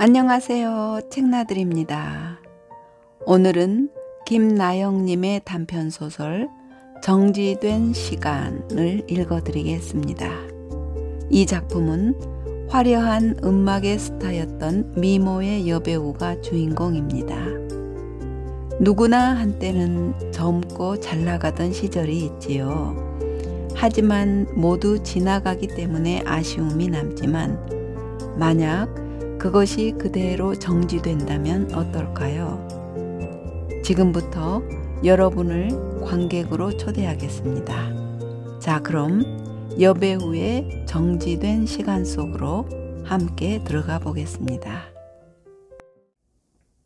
안녕하세요. 책나들입니다. 오늘은 김나영님의 단편소설 정지된 시간을 읽어드리겠습니다. 이 작품은 화려한 음악의 스타였던 미모의 여배우가 주인공입니다. 누구나 한때는 젊고 잘 나가던 시절이 있지요. 하지만 모두 지나가기 때문에 아쉬움이 남지만 만약 그것이 그대로 정지된다면 어떨까요? 지금부터 여러분을 관객으로 초대하겠습니다. 자, 그럼 여배우의 정지된 시간 속으로 함께 들어가 보겠습니다.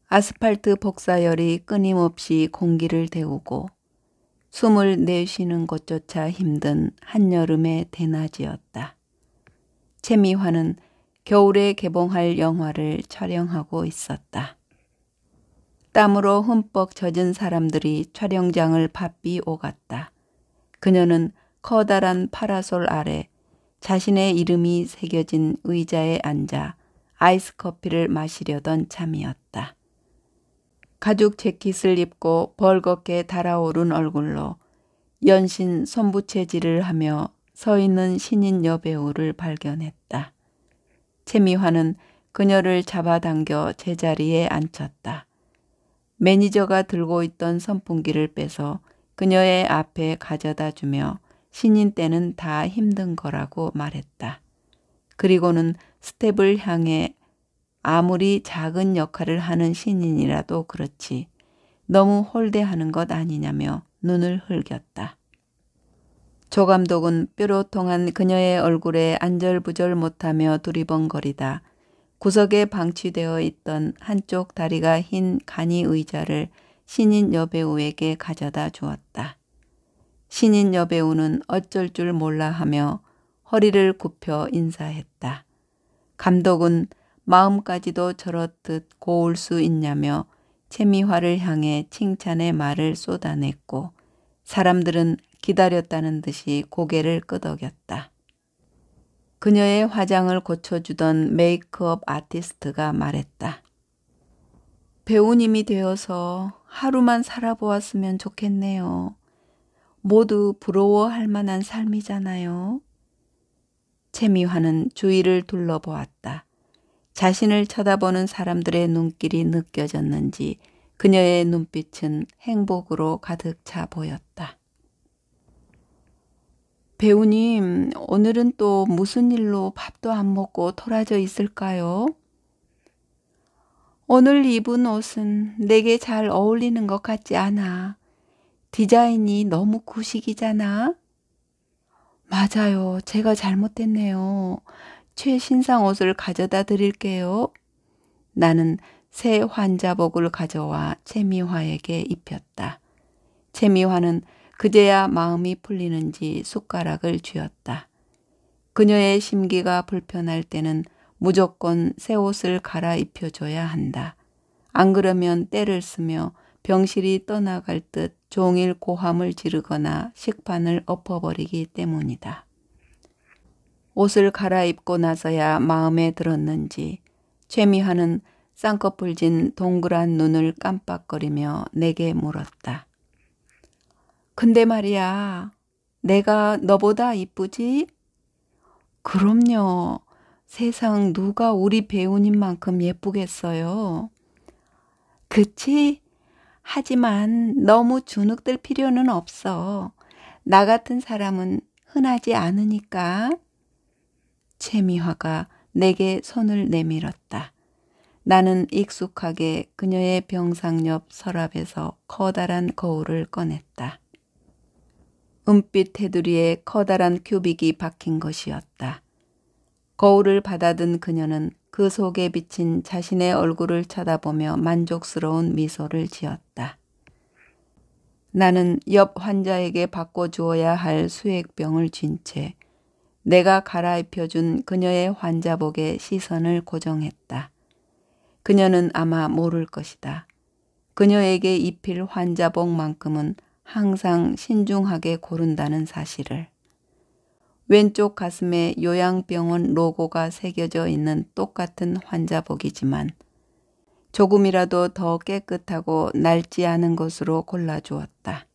아스팔트 복사열이 끊임없이 공기를 데우고 숨을 내쉬는 것조차 힘든 한여름의 대낮이었다. 최미화는 겨울에 개봉할 영화를 촬영하고 있었다. 땀으로 흠뻑 젖은 사람들이 촬영장을 바삐 오갔다. 그녀는 커다란 파라솔 아래 자신의 이름이 새겨진 의자에 앉아 아이스 커피를 마시려던 참이었다. 가죽 재킷을 입고 벌겋게 달아오른 얼굴로 연신 손부채질을 하며 서 있는 신인 여배우를 발견했다. 최미화는 그녀를 잡아당겨 제자리에 앉혔다. 매니저가 들고 있던 선풍기를 빼서 그녀의 앞에 가져다 주며 신인 때는 다 힘든 거라고 말했다. 그리고는 스텝을 향해 아무리 작은 역할을 하는 신인이라도 그렇지 너무 홀대하는 것 아니냐며 눈을 흘겼다. 조 감독은 뾰로통한 그녀의 얼굴에 안절부절 못하며 두리번거리다 구석에 방치되어 있던 한쪽 다리가 흰 간이 의자를 신인 여배우에게 가져다 주었다. 신인 여배우는 어쩔 줄 몰라 하며 허리를 굽혀 인사했다. 감독은 마음까지도 저렇듯 고울 수 있냐며 최미화를 향해 칭찬의 말을 쏟아냈고 사람들은 기다렸다는 듯이 고개를 끄덕였다. 그녀의 화장을 고쳐주던 메이크업 아티스트가 말했다. 배우님이 되어서 하루만 살아보았으면 좋겠네요. 모두 부러워할 만한 삶이잖아요. 최미화는 주위를 둘러보았다. 자신을 쳐다보는 사람들의 눈길이 느껴졌는지 그녀의 눈빛은 행복으로 가득 차 보였다. 배우님, 오늘은 또 무슨 일로 밥도 안 먹고 돌아져 있을까요? 오늘 입은 옷은 내게 잘 어울리는 것 같지 않아. 디자인이 너무 구식이잖아. 맞아요. 제가 잘못했네요. 최신상 옷을 가져다 드릴게요. 나는 새 환자복을 가져와 최미화에게 입혔다. 최미화는 그제야 마음이 풀리는지 숟가락을 쥐었다. 그녀의 심기가 불편할 때는 무조건 새 옷을 갈아입혀줘야 한다. 안 그러면 때를 쓰며 병실이 떠나갈 듯 종일 고함을 지르거나 식판을 엎어버리기 때문이다. 옷을 갈아입고 나서야 마음에 들었는지 최미화는 쌍꺼풀 진 동그란 눈을 깜빡거리며 내게 물었다. 근데 말이야, 내가 너보다 이쁘지? 그럼요. 세상 누가 우리 배우님만큼 예쁘겠어요. 그치? 하지만 너무 주눅들 필요는 없어. 나 같은 사람은 흔하지 않으니까. 최미화가 내게 손을 내밀었다. 나는 익숙하게 그녀의 병상 옆 서랍에서 커다란 거울을 꺼냈다. 은빛 테두리에 커다란 큐빅이 박힌 것이었다. 거울을 받아든 그녀는 그 속에 비친 자신의 얼굴을 쳐다보며 만족스러운 미소를 지었다. 나는 옆 환자에게 바꿔주어야 할 수액병을 쥔 채 내가 갈아입혀준 그녀의 환자복에 시선을 고정했다. 그녀는 아마 모를 것이다. 그녀에게 입힐 환자복만큼은 항상 신중하게 고른다는 사실을. 왼쪽 가슴에 요양병원 로고가 새겨져 있는 똑같은 환자복이지만 조금이라도 더 깨끗하고 낡지 않은 것으로 골라주었다.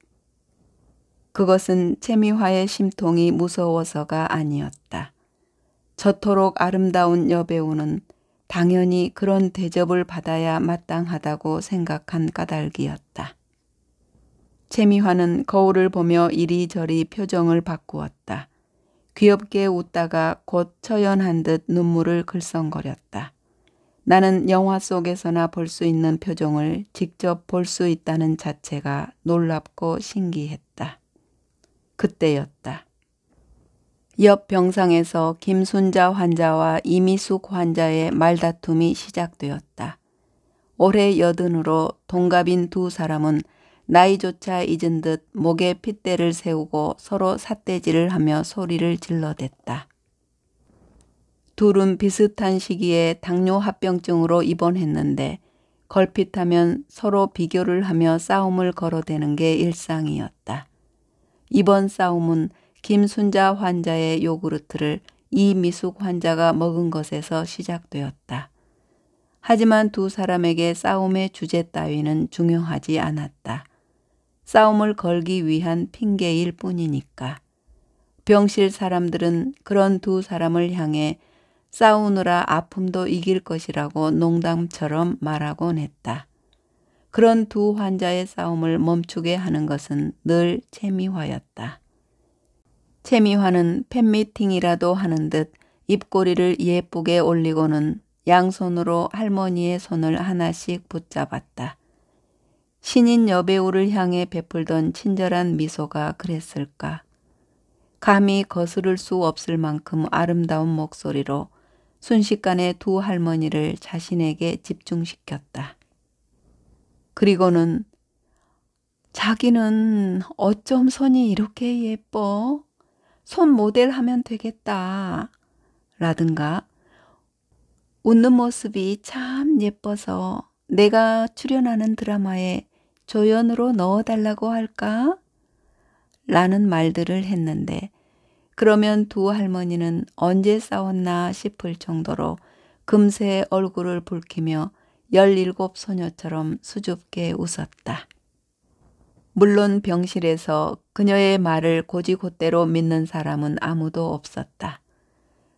그것은 채미화의 심통이 무서워서가 아니었다. 저토록 아름다운 여배우는 당연히 그런 대접을 받아야 마땅하다고 생각한 까닭이었다. 채미화는 거울을 보며 이리저리 표정을 바꾸었다. 귀엽게 웃다가 곧 처연한 듯 눈물을 글썽거렸다. 나는 영화 속에서나 볼 수 있는 표정을 직접 볼 수 있다는 자체가 놀랍고 신기했다. 그때였다. 옆 병상에서 김순자 환자와 이미숙 환자의 말다툼이 시작되었다. 올해 80으로 동갑인 두 사람은 나이조차 잊은 듯 목에 핏대를 세우고 서로 삿대질을 하며 소리를 질러댔다. 둘은 비슷한 시기에 당뇨 합병증으로 입원했는데 걸핏하면 서로 비교를 하며 싸움을 걸어대는 게 일상이었다. 이번 싸움은 김순자 환자의 요구르트를 이미숙 환자가 먹은 것에서 시작되었다. 하지만 두 사람에게 싸움의 주제 따위는 중요하지 않았다. 싸움을 걸기 위한 핑계일 뿐이니까. 병실 사람들은 그런 두 사람을 향해 싸우느라 아픔도 이길 것이라고 농담처럼 말하곤 했다. 그런 두 환자의 싸움을 멈추게 하는 것은 늘 채미화였다. 채미화는 팬미팅이라도 하는 듯 입꼬리를 예쁘게 올리고는 양손으로 할머니의 손을 하나씩 붙잡았다. 신인 여배우를 향해 베풀던 친절한 미소가 그랬을까. 감히 거스를 수 없을 만큼 아름다운 목소리로 순식간에 두 할머니를 자신에게 집중시켰다. 그리고는 자기는 어쩜 손이 이렇게 예뻐? 손 모델 하면 되겠다. 라든가 웃는 모습이 참 예뻐서 내가 출연하는 드라마에 조연으로 넣어달라고 할까? 라는 말들을 했는데 그러면 두 할머니는 언제 싸웠나 싶을 정도로 금세 얼굴을 붉히며 17소녀처럼 수줍게 웃었다. 물론 병실에서 그녀의 말을 곧이곧대로 믿는 사람은 아무도 없었다.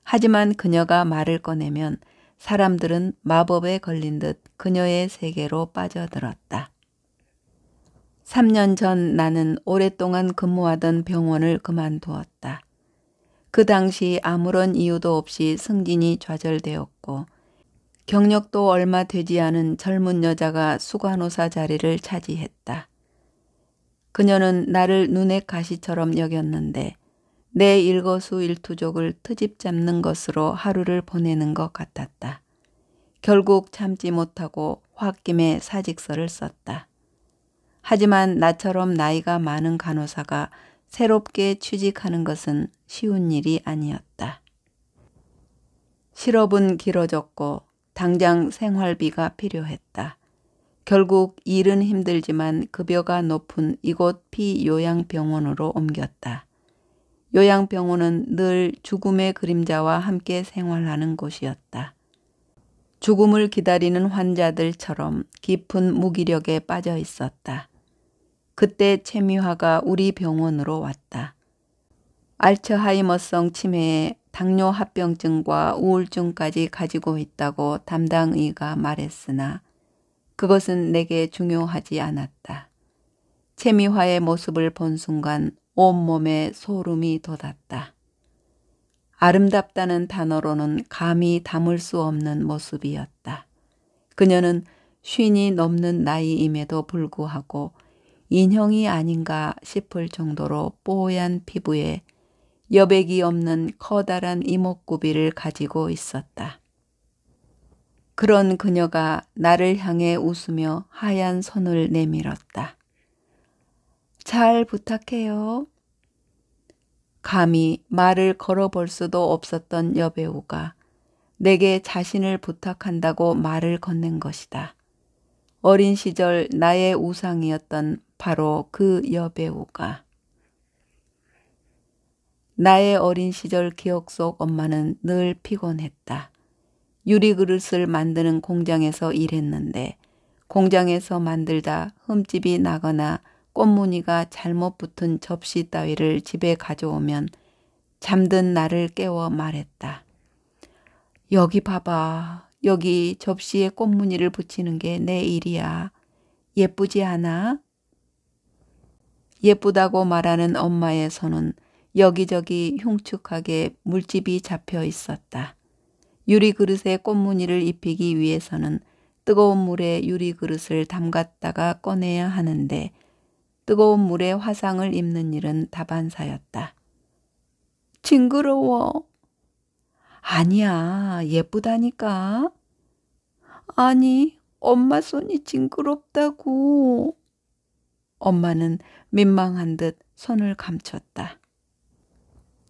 하지만 그녀가 말을 꺼내면 사람들은 마법에 걸린 듯 그녀의 세계로 빠져들었다. 3년 전 나는 오랫동안 근무하던 병원을 그만두었다. 그 당시 아무런 이유도 없이 승진이 좌절되었고 경력도 얼마 되지 않은 젊은 여자가 수간호사 자리를 차지했다. 그녀는 나를 눈의 가시처럼 여겼는데 내 일거수일투족을 트집 잡는 것으로 하루를 보내는 것 같았다. 결국 참지 못하고 홧김에 사직서를 썼다. 하지만 나처럼 나이가 많은 간호사가 새롭게 취직하는 것은 쉬운 일이 아니었다. 실업은 길어졌고 당장 생활비가 필요했다. 결국 일은 힘들지만 급여가 높은 이곳 피요양병원으로 옮겼다. 요양병원은 늘 죽음의 그림자와 함께 생활하는 곳이었다. 죽음을 기다리는 환자들처럼 깊은 무기력에 빠져 있었다. 그때 채미화가 우리 병원으로 왔다. 알츠하이머성 치매에 당뇨 합병증과 우울증까지 가지고 있다고 담당의가 말했으나 그것은 내게 중요하지 않았다. 채미화의 모습을 본 순간 온몸에 소름이 돋았다. 아름답다는 단어로는 감히 담을 수 없는 모습이었다. 그녀는 50이 넘는 나이임에도 불구하고 인형이 아닌가 싶을 정도로 뽀얀 피부에 여백이 없는 커다란 이목구비를 가지고 있었다. 그런 그녀가 나를 향해 웃으며 하얀 손을 내밀었다. 잘 부탁해요. 감히 말을 걸어볼 수도 없었던 여배우가 내게 자신을 부탁한다고 말을 건넨 것이다. 어린 시절 나의 우상이었던 바로 그 여배우가. 나의 어린 시절 기억 속 엄마는 늘 피곤했다. 유리 그릇을 만드는 공장에서 일했는데 공장에서 만들다 흠집이 나거나 꽃무늬가 잘못 붙은 접시 따위를 집에 가져오면 잠든 나를 깨워 말했다. 여기 봐봐. 여기 접시에 꽃무늬를 붙이는 게 내 일이야. 예쁘지 않아? 예쁘다고 말하는 엄마의 손은 여기저기 흉측하게 물집이 잡혀 있었다. 유리 그릇에 꽃무늬를 입히기 위해서는 뜨거운 물에 유리 그릇을 담갔다가 꺼내야 하는데 뜨거운 물에 화상을 입는 일은 다반사였다. 징그러워. 아니야, 예쁘다니까. 아니, 엄마 손이 징그럽다고. 엄마는 민망한 듯 손을 감췄다.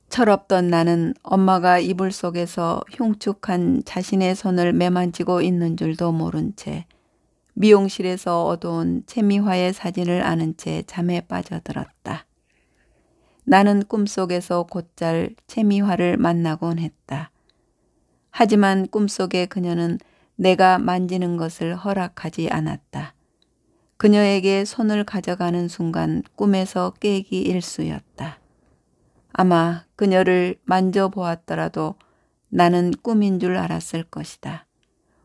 철없던 나는 엄마가 이불 속에서 흉측한 자신의 손을 매만지고 있는 줄도 모른 채 미용실에서 얻어온 채미화의 사진을 아는 채 잠에 빠져들었다. 나는 꿈속에서 곧잘 채미화를 만나곤 했다. 하지만 꿈속의 그녀는 내가 만지는 것을 허락하지 않았다. 그녀에게 손을 가져가는 순간 꿈에서 깨기 일쑤였다. 아마 그녀를 만져보았더라도 나는 꿈인 줄 알았을 것이다.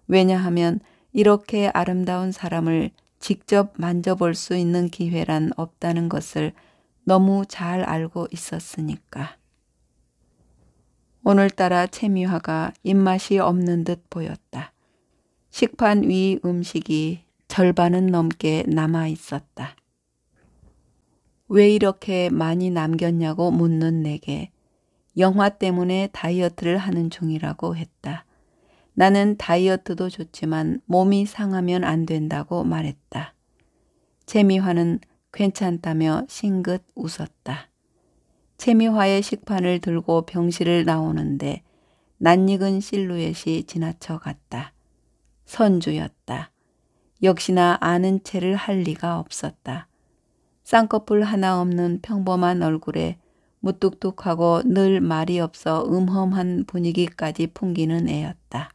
왜냐하면 이렇게 아름다운 사람을 직접 만져볼 수 있는 기회란 없다는 것을 너무 잘 알고 있었으니까. 오늘따라 채미화가 입맛이 없는 듯 보였다. 식판 위 음식이 절반은 넘게 남아 있었다. 왜 이렇게 많이 남겼냐고 묻는 내게 영화 때문에 다이어트를 하는 중이라고 했다. 나는 다이어트도 좋지만 몸이 상하면 안 된다고 말했다. 채미화는 괜찮다며 싱긋 웃었다. 채미화의 식판을 들고 병실을 나오는데 낯익은 실루엣이 지나쳐 갔다. 선주였다. 역시나 아는 체를 할 리가 없었다. 쌍꺼풀 하나 없는 평범한 얼굴에 무뚝뚝하고 늘 말이 없어 음험한 분위기까지 풍기는 애였다.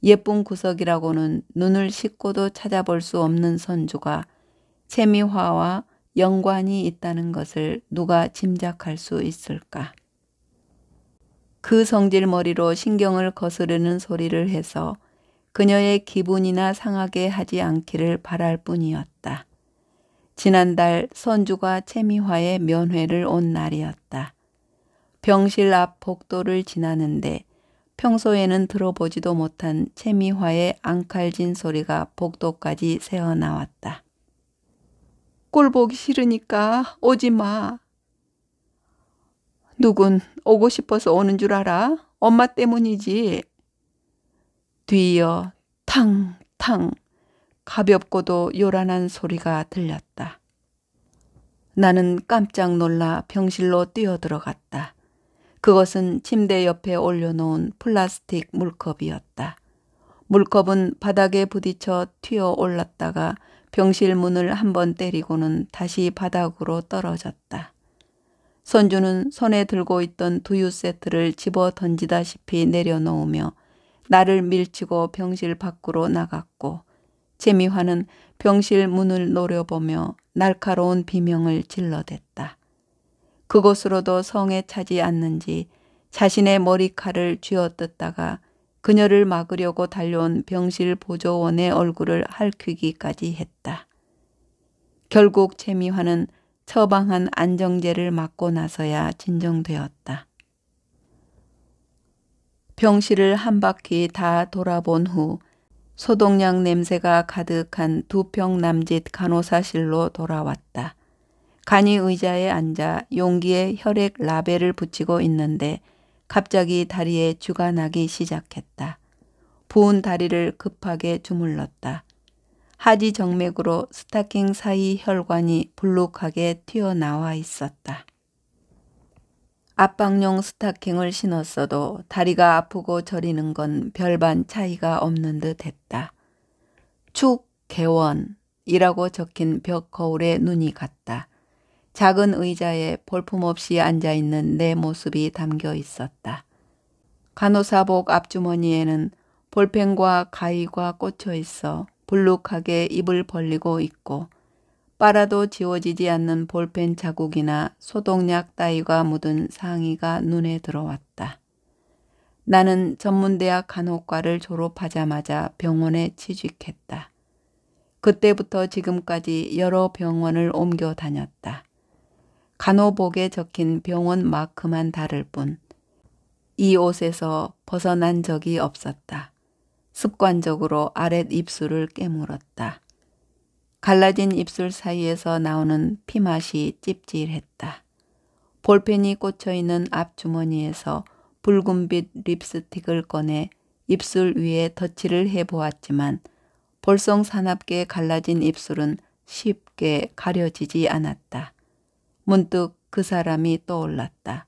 예쁜 구석이라고는 눈을 씻고도 찾아볼 수 없는 선주가 채미화와 연관이 있다는 것을 누가 짐작할 수 있을까? 그 성질머리로 신경을 거스르는 소리를 해서 그녀의 기분이나 상하게 하지 않기를 바랄 뿐이었다. 지난달 선주가 채미화의 면회를 온 날이었다. 병실 앞 복도를 지나는데 평소에는 들어보지도 못한 채미화의 앙칼진 소리가 복도까지 새어나왔다. 꼴 보기 싫으니까 오지 마. 누군 오고 싶어서 오는 줄 알아? 엄마 때문이지. 뒤이어 탕탕 가볍고도 요란한 소리가 들렸다. 나는 깜짝 놀라 병실로 뛰어들어갔다. 그것은 침대 옆에 올려놓은 플라스틱 물컵이었다. 물컵은 바닥에 부딪혀 튀어 올랐다가 병실 문을 한번 때리고는 다시 바닥으로 떨어졌다. 선주는 손에 들고 있던 두유 세트를 집어 던지다시피 내려놓으며 나를 밀치고 병실 밖으로 나갔고 채미화는 병실 문을 노려보며 날카로운 비명을 질러댔다. 그곳으로도 성에 차지 않는지 자신의 머리칼을 쥐어뜯다가 그녀를 막으려고 달려온 병실 보조원의 얼굴을 핥히기까지 했다. 결국 채미화는 처방한 안정제를 맞고 나서야 진정되었다. 병실을 한 바퀴 다 돌아본 후 소독약 냄새가 가득한 두 평 남짓 간호사실로 돌아왔다. 간이 의자에 앉아 용기에 혈액 라벨을 붙이고 있는데 갑자기 다리에 쥐가 나기 시작했다. 부은 다리를 급하게 주물렀다. 하지 정맥으로 스타킹 사이 혈관이 불룩하게 튀어나와 있었다. 압박용 스타킹을 신었어도 다리가 아프고 저리는 건 별반 차이가 없는 듯 했다. 축 개원이라고 적힌 벽 거울에 눈이 갔다. 작은 의자에 볼품없이 앉아있는 내 모습이 담겨 있었다. 간호사복 앞주머니에는 볼펜과 가위가 꽂혀 있어 불룩하게 입을 벌리고 있고 빨아도 지워지지 않는 볼펜 자국이나 소독약 따위가 묻은 상의가 눈에 들어왔다. 나는 전문대학 간호과를 졸업하자마자 병원에 취직했다. 그때부터 지금까지 여러 병원을 옮겨 다녔다. 간호복에 적힌 병원 마크만 다를 뿐 이 옷에서 벗어난 적이 없었다. 습관적으로 아랫 입술을 깨물었다. 갈라진 입술 사이에서 나오는 피맛이 찝찝했다. 볼펜이 꽂혀있는 앞주머니에서 붉은빛 립스틱을 꺼내 입술 위에 덧칠을 해보았지만 볼썽사납게 갈라진 입술은 쉽게 가려지지 않았다. 문득 그 사람이 떠올랐다.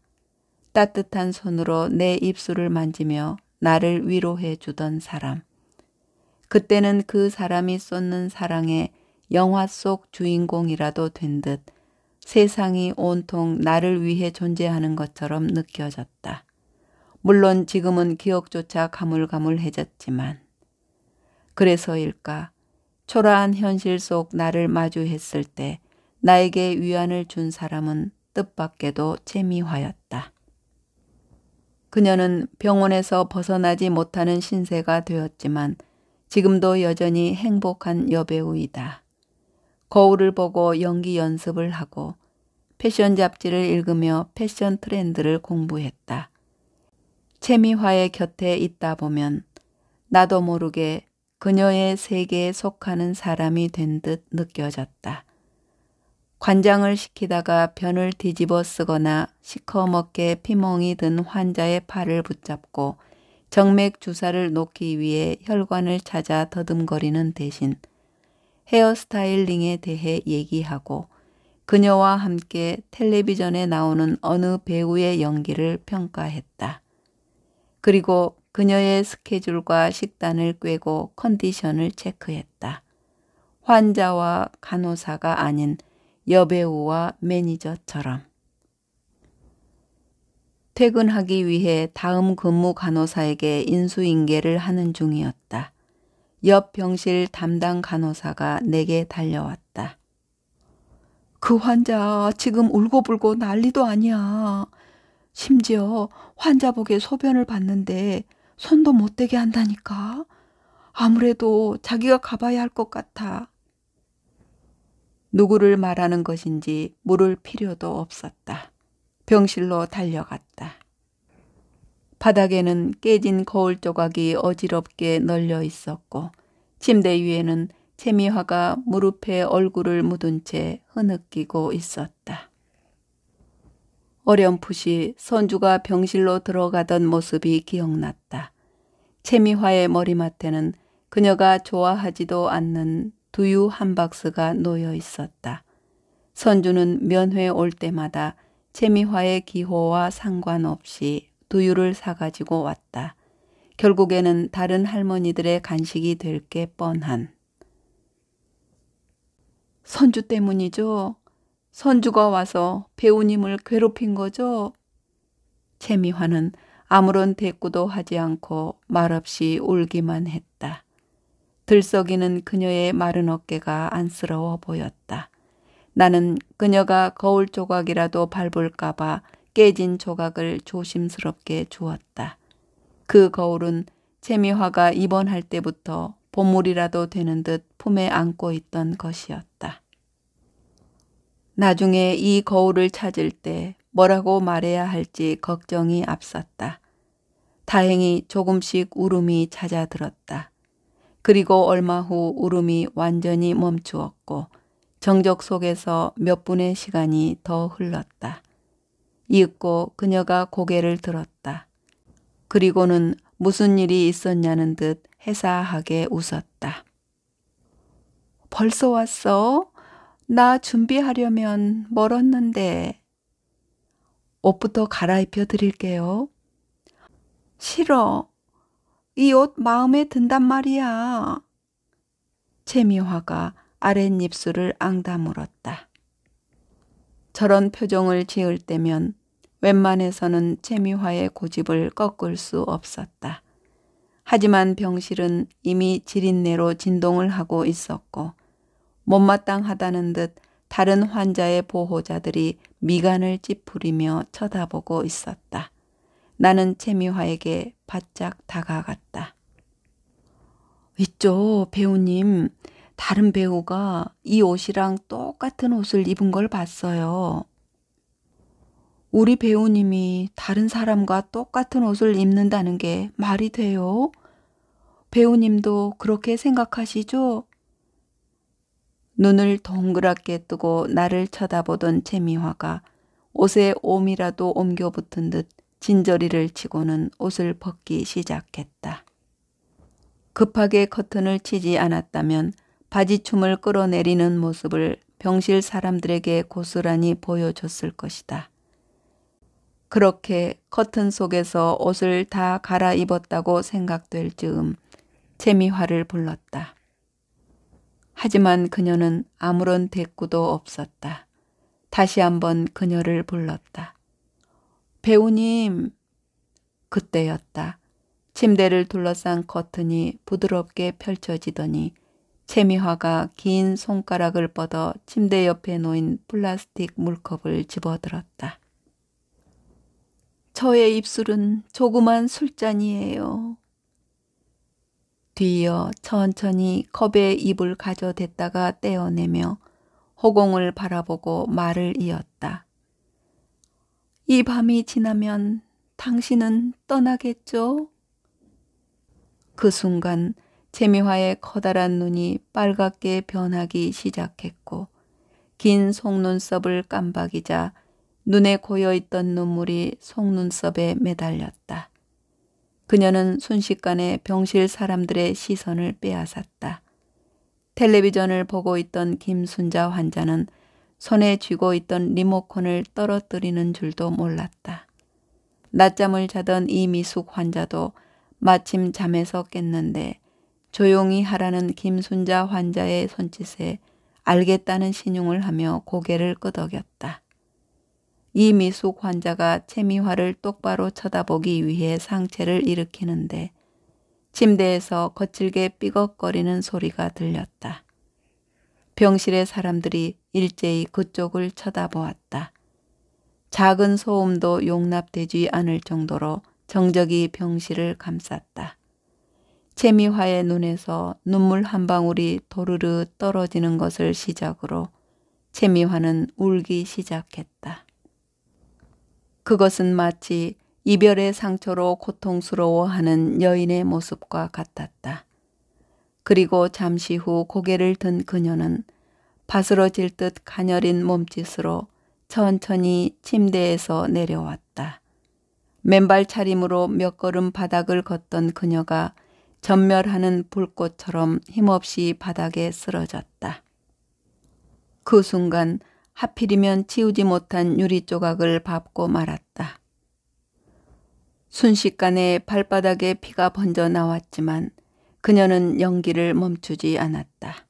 따뜻한 손으로 내 입술을 만지며 나를 위로해 주던 사람. 그때는 그 사람이 쏟는 사랑에 영화 속 주인공이라도 된 듯 세상이 온통 나를 위해 존재하는 것처럼 느껴졌다. 물론 지금은 기억조차 가물가물해졌지만 그래서일까 초라한 현실 속 나를 마주했을 때 나에게 위안을 준 사람은 뜻밖에도 채미화였다. 그녀는 병원에서 벗어나지 못하는 신세가 되었지만 지금도 여전히 행복한 여배우이다. 거울을 보고 연기 연습을 하고 패션 잡지를 읽으며 패션 트렌드를 공부했다. 채미화의 곁에 있다 보면 나도 모르게 그녀의 세계에 속하는 사람이 된 듯 느껴졌다. 관장을 시키다가 변을 뒤집어 쓰거나 시커멓게 피멍이 든 환자의 팔을 붙잡고 정맥 주사를 놓기 위해 혈관을 찾아 더듬거리는 대신 헤어스타일링에 대해 얘기하고 그녀와 함께 텔레비전에 나오는 어느 배우의 연기를 평가했다. 그리고 그녀의 스케줄과 식단을 꿰고 컨디션을 체크했다. 환자와 간호사가 아닌 여배우와 매니저처럼. 퇴근하기 위해 다음 근무 간호사에게 인수인계를 하는 중이었다. 옆 병실 담당 간호사가 내게 달려왔다. 그 환자 지금 울고불고 난리도 아니야. 심지어 환자복에 소변을 봤는데 손도 못 대게 한다니까. 아무래도 자기가 가봐야 할 것 같아. 누구를 말하는 것인지 물을 필요도 없었다. 병실로 달려갔다. 바닥에는 깨진 거울 조각이 어지럽게 널려 있었고 침대 위에는 채미화가 무릎에 얼굴을 묻은 채 흐느끼고 있었다. 어렴풋이 선주가 병실로 들어가던 모습이 기억났다. 채미화의 머리맡에는 그녀가 좋아하지도 않는 두유 한 박스가 놓여 있었다. 선주는 면회 올 때마다 채미화의 기호와 상관없이 두유를 사가지고 왔다. 결국에는 다른 할머니들의 간식이 될 게 뻔한. 선주 때문이죠. 선주가 와서 배우님을 괴롭힌 거죠. 채미화는 아무런 대꾸도 하지 않고 말없이 울기만 했다. 들썩이는 그녀의 마른 어깨가 안쓰러워 보였다. 나는 그녀가 거울 조각이라도 밟을까 봐 깨진 조각을 조심스럽게 주었다. 그 거울은 채미화가 입원할 때부터 보물이라도 되는 듯 품에 안고 있던 것이었다. 나중에 이 거울을 찾을 때 뭐라고 말해야 할지 걱정이 앞섰다. 다행히 조금씩 울음이 잦아들었다. 그리고 얼마 후 울음이 완전히 멈추었고 정적 속에서 몇 분의 시간이 더 흘렀다. 이윽고 그녀가 고개를 들었다. 그리고는 무슨 일이 있었냐는 듯 해사하게 웃었다. 벌써 왔어? 나 준비하려면 멀었는데. 옷부터 갈아입혀 드릴게요. 싫어. 이 옷 마음에 든단 말이야. 채미화가 아랫입술을 앙다물었다. 저런 표정을 지을 때면 웬만해서는 채미화의 고집을 꺾을 수 없었다. 하지만 병실은 이미 지린내로 진동을 하고 있었고 못마땅하다는 듯 다른 환자의 보호자들이 미간을 찌푸리며 쳐다보고 있었다. 나는 채미화에게 바짝 다가갔다. 있죠, 배우님. 다른 배우가 이 옷이랑 똑같은 옷을 입은 걸 봤어요. 우리 배우님이 다른 사람과 똑같은 옷을 입는다는 게 말이 돼요? 배우님도 그렇게 생각하시죠? 눈을 동그랗게 뜨고 나를 쳐다보던 채미화가 옷에 옴이라도 옮겨 붙은 듯 진저리를 치고는 옷을 벗기 시작했다. 급하게 커튼을 치지 않았다면 바지춤을 끌어내리는 모습을 병실 사람들에게 고스란히 보여줬을 것이다. 그렇게 커튼 속에서 옷을 다 갈아입었다고 생각될 즈음 채미화를 불렀다. 하지만 그녀는 아무런 대꾸도 없었다. 다시 한번 그녀를 불렀다. 배우님. 그때였다. 침대를 둘러싼 커튼이 부드럽게 펼쳐지더니 채미화가 긴 손가락을 뻗어 침대 옆에 놓인 플라스틱 물컵을 집어들었다. 저의 입술은 조그만 술잔이에요. 뒤이어 천천히 컵에 입을 가져댔다가 떼어내며 허공을 바라보고 말을 이었다. 이 밤이 지나면 당신은 떠나겠죠? 그 순간 채미화의 커다란 눈이 빨갛게 변하기 시작했고 긴 속눈썹을 깜박이자 눈에 고여있던 눈물이 속눈썹에 매달렸다. 그녀는 순식간에 병실 사람들의 시선을 빼앗았다. 텔레비전을 보고 있던 김순자 환자는 손에 쥐고 있던 리모컨을 떨어뜨리는 줄도 몰랐다. 낮잠을 자던 이미숙 환자도 마침 잠에서 깼는데 조용히 하라는 김순자 환자의 손짓에 알겠다는 신용을 하며 고개를 끄덕였다. 이미숙 환자가 채미화를 똑바로 쳐다보기 위해 상체를 일으키는데 침대에서 거칠게 삐걱거리는 소리가 들렸다. 병실의 사람들이 일제히 그쪽을 쳐다보았다. 작은 소음도 용납되지 않을 정도로 정적이 병실을 감쌌다. 채미화의 눈에서 눈물 한 방울이 도르르 떨어지는 것을 시작으로 채미화는 울기 시작했다. 그것은 마치 이별의 상처로 고통스러워하는 여인의 모습과 같았다. 그리고 잠시 후 고개를 든 그녀는 바스러질 듯 가녀린 몸짓으로 천천히 침대에서 내려왔다. 맨발 차림으로 몇 걸음 바닥을 걷던 그녀가 전멸하는 불꽃처럼 힘없이 바닥에 쓰러졌다. 그 순간 하필이면 치우지 못한 유리 조각을 밟고 말았다. 순식간에 발바닥에 피가 번져 나왔지만 그녀는 연기를 멈추지 않았다.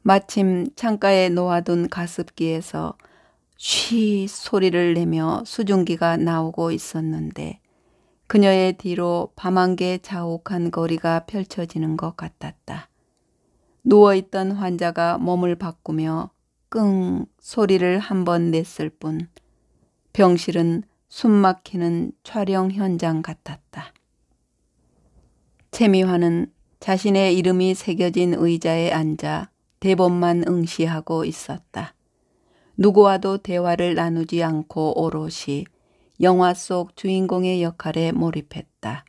마침 창가에 놓아둔 가습기에서 쉬 소리를 내며 수증기가 나오고 있었는데 그녀의 뒤로 밤안개 자욱한 거리가 펼쳐지는 것 같았다. 누워있던 환자가 몸을 바꾸며 끙 소리를 한 번 냈을 뿐 병실은 숨막히는 촬영 현장 같았다. 채미화는 자신의 이름이 새겨진 의자에 앉아 대본만 응시하고 있었다. 누구와도 대화를 나누지 않고 오롯이 영화 속 주인공의 역할에 몰입했다.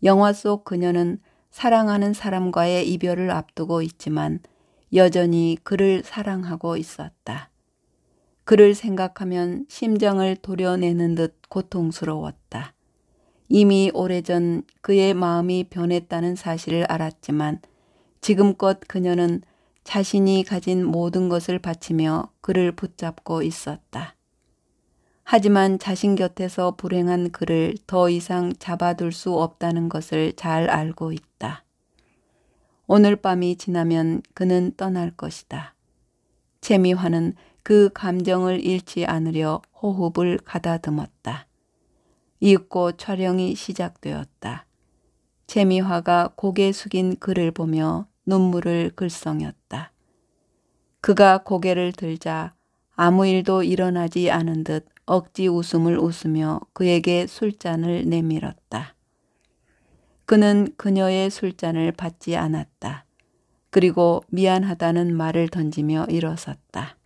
영화 속 그녀는 사랑하는 사람과의 이별을 앞두고 있지만 여전히 그를 사랑하고 있었다. 그를 생각하면 심장을 도려내는 듯 고통스러웠다. 이미 오래전 그의 마음이 변했다는 사실을 알았지만 지금껏 그녀는 자신이 가진 모든 것을 바치며 그를 붙잡고 있었다. 하지만 자신 곁에서 불행한 그를 더 이상 잡아둘 수 없다는 것을 잘 알고 있다. 오늘 밤이 지나면 그는 떠날 것이다. 채미화는 그 감정을 잃지 않으려 호흡을 가다듬었다. 이윽고 촬영이 시작되었다. 채미화가 고개 숙인 그를 보며 눈물을 글썽였다. 그가 고개를 들자 아무 일도 일어나지 않은 듯 억지 웃음을 웃으며 그에게 술잔을 내밀었다. 그는 그녀의 술잔을 받지 않았다. 그리고 미안하다는 말을 던지며 일어섰다.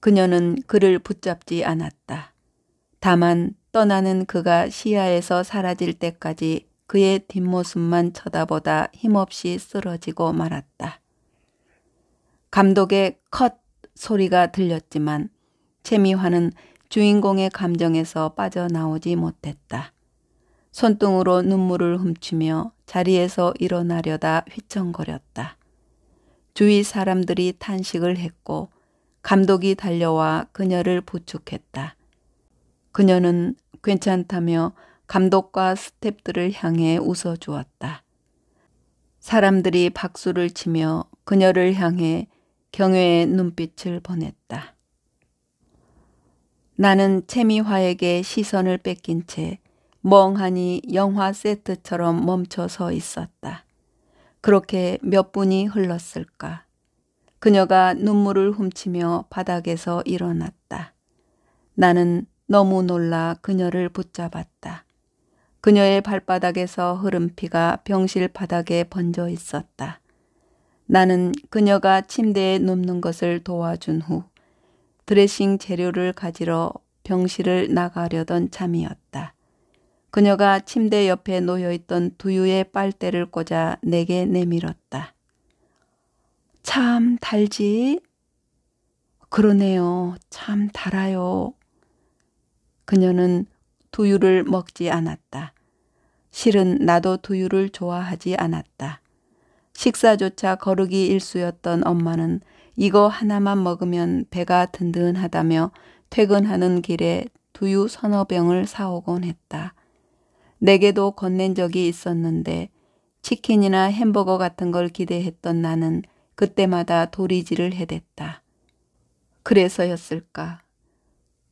그녀는 그를 붙잡지 않았다. 다만 떠나는 그가 시야에서 사라질 때까지 그의 뒷모습만 쳐다보다 힘없이 쓰러지고 말았다. 감독의 컷 소리가 들렸지만 채미화는 주인공의 감정에서 빠져나오지 못했다. 손등으로 눈물을 훔치며 자리에서 일어나려다 휘청거렸다. 주위 사람들이 탄식을 했고 감독이 달려와 그녀를 부축했다. 그녀는 괜찮다며 감독과 스태프들을 향해 웃어주었다. 사람들이 박수를 치며 그녀를 향해 경외의 눈빛을 보냈다. 나는 채미화에게 시선을 뺏긴 채 멍하니 영화 세트처럼 멈춰 서 있었다. 그렇게 몇 분이 흘렀을까. 그녀가 눈물을 훔치며 바닥에서 일어났다. 나는 너무 놀라 그녀를 붙잡았다. 그녀의 발바닥에서 흐른 피가 병실 바닥에 번져 있었다. 나는 그녀가 침대에 눕는 것을 도와준 후 드레싱 재료를 가지러 병실을 나가려던 참이었다. 그녀가 침대 옆에 놓여있던 두유에 빨대를 꽂아 내게 내밀었다. 참 달지? 그러네요. 참 달아요. 그녀는 두유를 먹지 않았다. 실은 나도 두유를 좋아하지 않았다. 식사조차 거르기 일쑤였던 엄마는 이거 하나만 먹으면 배가 든든하다며 퇴근하는 길에 두유 서너 병을 사오곤 했다. 내게도 건넨 적이 있었는데 치킨이나 햄버거 같은 걸 기대했던 나는 그때마다 도리지를 해댔다. 그래서였을까.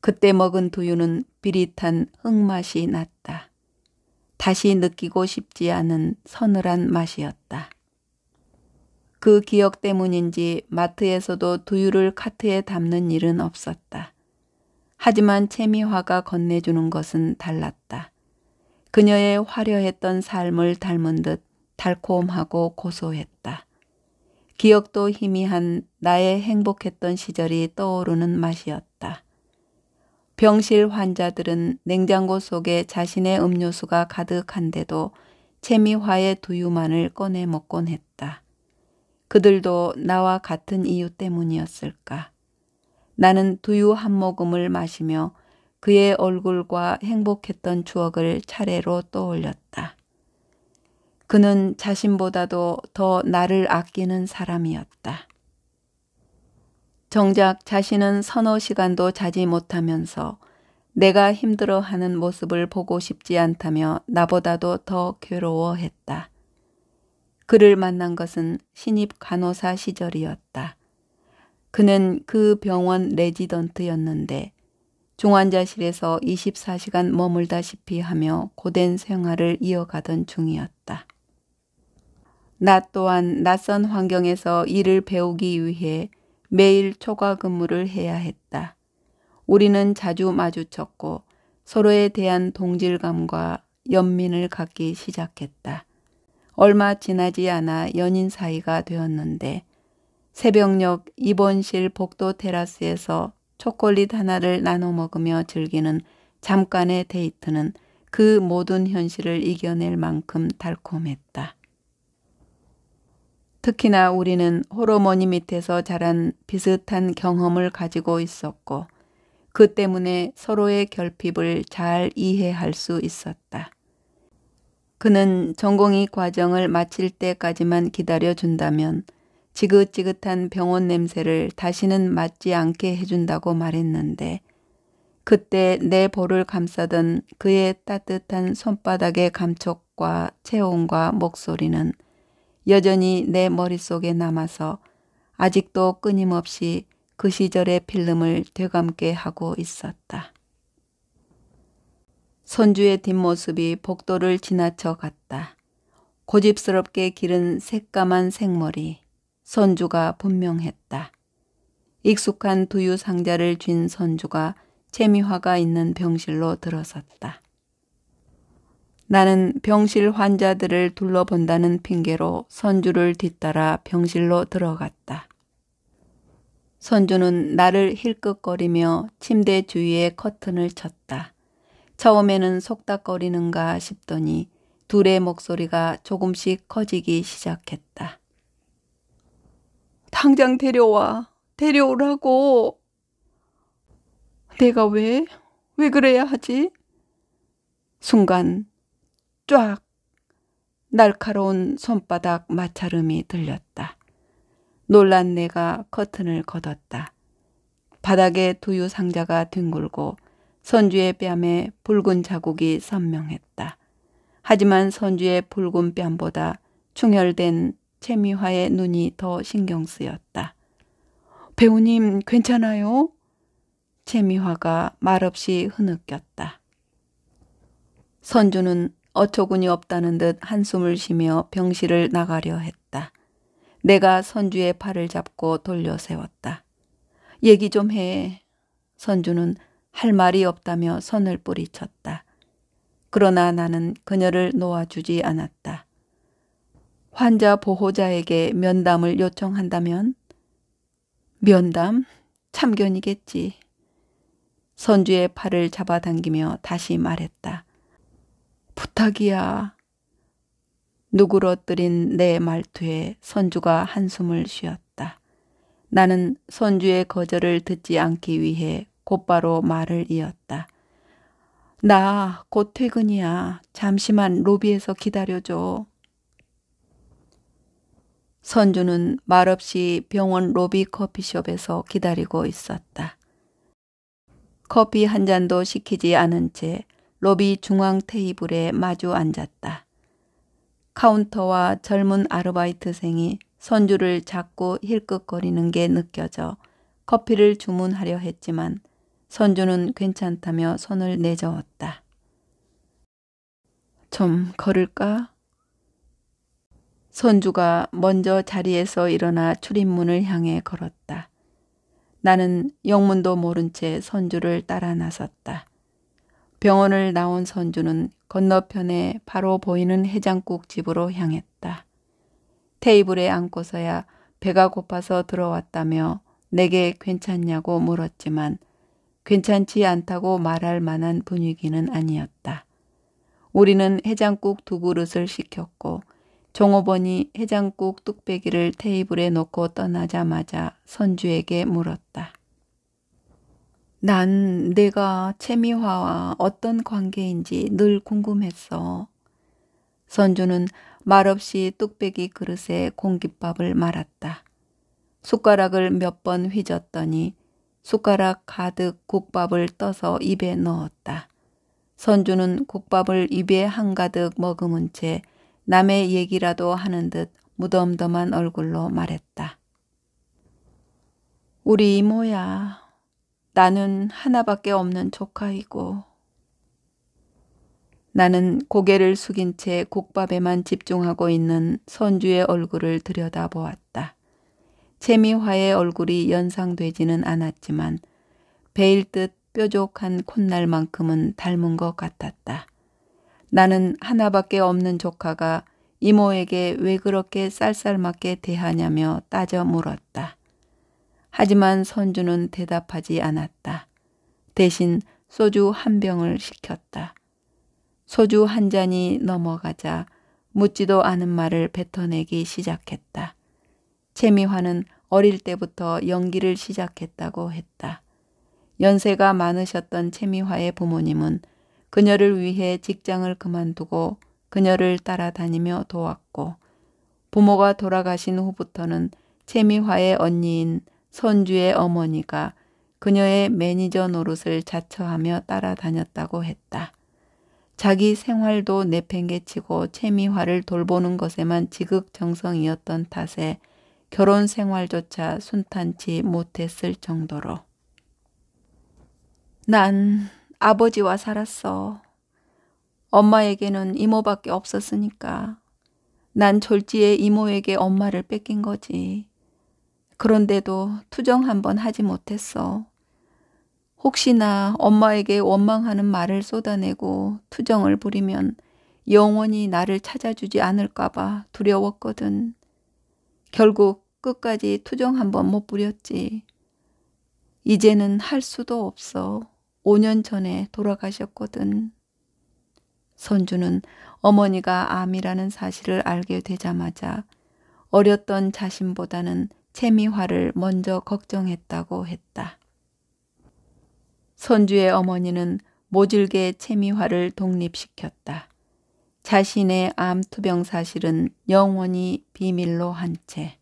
그때 먹은 두유는 비릿한 흙맛이 났다. 다시 느끼고 싶지 않은 서늘한 맛이었다. 그 기억 때문인지 마트에서도 두유를 카트에 담는 일은 없었다. 하지만 채미화가 건네주는 것은 달랐다. 그녀의 화려했던 삶을 닮은 듯 달콤하고 고소했다. 기억도 희미한 나의 행복했던 시절이 떠오르는 맛이었다. 병실 환자들은 냉장고 속에 자신의 음료수가 가득한데도 채미화의 두유만을 꺼내 먹곤 했다. 그들도 나와 같은 이유 때문이었을까. 나는 두유 한 모금을 마시며 그의 얼굴과 행복했던 추억을 차례로 떠올렸다. 그는 자신보다도 더 나를 아끼는 사람이었다. 정작 자신은 서너 시간도 자지 못하면서 내가 힘들어하는 모습을 보고 싶지 않다며 나보다도 더 괴로워했다. 그를 만난 것은 신입 간호사 시절이었다. 그는 그 병원 레지던트였는데 중환자실에서 24시간 머물다시피 하며 고된 생활을 이어가던 중이었다. 나 또한 낯선 환경에서 일을 배우기 위해 매일 초과 근무를 해야 했다. 우리는 자주 마주쳤고 서로에 대한 동질감과 연민을 갖기 시작했다. 얼마 지나지 않아 연인 사이가 되었는데 새벽녘 입원실 복도 테라스에서 초콜릿 하나를 나눠 먹으며 즐기는 잠깐의 데이트는 그 모든 현실을 이겨낼 만큼 달콤했다. 특히나 우리는 호르몬이 밑에서 자란 비슷한 경험을 가지고 있었고 그 때문에 서로의 결핍을 잘 이해할 수 있었다. 그는 전공의 과정을 마칠 때까지만 기다려준다면 지긋지긋한 병원 냄새를 다시는 맡지 않게 해준다고 말했는데 그때 내 볼을 감싸던 그의 따뜻한 손바닥의 감촉과 체온과 목소리는 여전히 내 머릿속에 남아서 아직도 끊임없이 그 시절의 필름을 되감게 하고 있었다. 선주의 뒷모습이 복도를 지나쳐 갔다. 고집스럽게 기른 새까만 생머리. 선주가 분명했다. 익숙한 두유 상자를 쥔 선주가 채미화가 있는 병실로 들어섰다. 나는 병실 환자들을 둘러본다는 핑계로 선주를 뒤따라 병실로 들어갔다. 선주는 나를 힐끗거리며 침대 주위에 커튼을 쳤다. 처음에는 속닥거리는가 싶더니 둘의 목소리가 조금씩 커지기 시작했다. 당장 데려와. 데려오라고. 내가 왜 그래야 하지? 순간 쫙 날카로운 손바닥 마찰음이 들렸다. 놀란 내가 커튼을 걷었다. 바닥에 두유 상자가 뒹굴고 선주의 뺨에 붉은 자국이 선명했다. 하지만 선주의 붉은 뺨보다 충혈된 채미화의 눈이 더 신경 쓰였다. 배우님 괜찮아요? 채미화가 말없이 흐느꼈다. 선주는 어처구니 없다는 듯 한숨을 쉬며 병실을 나가려 했다. 내가 선주의 팔을 잡고 돌려 세웠다. 얘기 좀 해. 선주는 할 말이 없다며 손을 뿌리쳤다. 그러나 나는 그녀를 놓아주지 않았다. 환자 보호자에게 면담을 요청한다면? 면담? 참견이겠지. 선주의 팔을 잡아당기며 다시 말했다. 부탁이야. 누그러뜨린 내 말투에 선주가 한숨을 쉬었다. 나는 선주의 거절을 듣지 않기 위해 곧바로 말을 이었다. 나 곧 퇴근이야. 잠시만 로비에서 기다려줘. 선주는 말없이 병원 로비 커피숍에서 기다리고 있었다. 커피 한 잔도 시키지 않은 채 로비 중앙 테이블에 마주 앉았다. 카운터와 젊은 아르바이트생이 선주를 자꾸 힐끗거리는 게 느껴져 커피를 주문하려 했지만 선주는 괜찮다며 손을 내저었다. 좀 걸을까? 선주가 먼저 자리에서 일어나 출입문을 향해 걸었다. 나는 영문도 모른 채 선주를 따라 나섰다. 병원을 나온 선주는 건너편에 바로 보이는 해장국 집으로 향했다. 테이블에 앉고서야 배가 고파서 들어왔다며 내게 괜찮냐고 물었지만 괜찮지 않다고 말할 만한 분위기는 아니었다. 우리는 해장국 2그릇을 시켰고 종업원이 해장국 뚝배기를 테이블에 놓고 떠나자마자 선주에게 물었다. 난 내가 채미화와 어떤 관계인지 늘 궁금했어. 선주는 말없이 뚝배기 그릇에 공깃밥을 말았다. 숟가락을 몇 번 휘젓더니 숟가락 가득 국밥을 떠서 입에 넣었다. 선주는 국밥을 입에 한가득 머금은 채 남의 얘기라도 하는 듯 무덤덤한 얼굴로 말했다. 우리 이모야. 나는 하나밖에 없는 조카이고. 나는 고개를 숙인 채 국밥에만 집중하고 있는 선주의 얼굴을 들여다보았다. 채미화의 얼굴이 연상되지는 않았지만 베일 듯 뾰족한 콧날만큼은 닮은 것 같았다. 나는 하나밖에 없는 조카가 이모에게 왜 그렇게 쌀쌀맞게 대하냐며 따져 물었다. 하지만 선주는 대답하지 않았다. 대신 소주 한 병을 시켰다. 소주 한 잔이 넘어가자 묻지도 않은 말을 뱉어내기 시작했다. 채미화는 어릴 때부터 연기를 시작했다고 했다. 연세가 많으셨던 채미화의 부모님은 그녀를 위해 직장을 그만두고 그녀를 따라다니며 도왔고 부모가 돌아가신 후부터는 채미화의 언니인 선주의 어머니가 그녀의 매니저 노릇을 자처하며 따라다녔다고 했다. 자기 생활도 내팽개치고 채미화를 돌보는 것에만 지극정성이었던 탓에 결혼 생활조차 순탄치 못했을 정도로. 난 아버지와 살았어. 엄마에게는 이모밖에 없었으니까. 난 졸지에 이모에게 엄마를 뺏긴 거지. 그런데도 투정 한번 하지 못했어. 혹시나 엄마에게 원망하는 말을 쏟아내고 투정을 부리면 영원히 나를 찾아주지 않을까봐 두려웠거든. 결국 끝까지 투정 한번 못 부렸지. 이제는 할 수도 없어. 5년 전에 돌아가셨거든. 선주는 어머니가 암이라는 사실을 알게 되자마자 어렸던 자신보다는 채미화를 먼저 걱정했다고 했다. 선주의 어머니는 모질게 채미화를 독립시켰다. 자신의 암 투병 사실은 영원히 비밀로 한 채.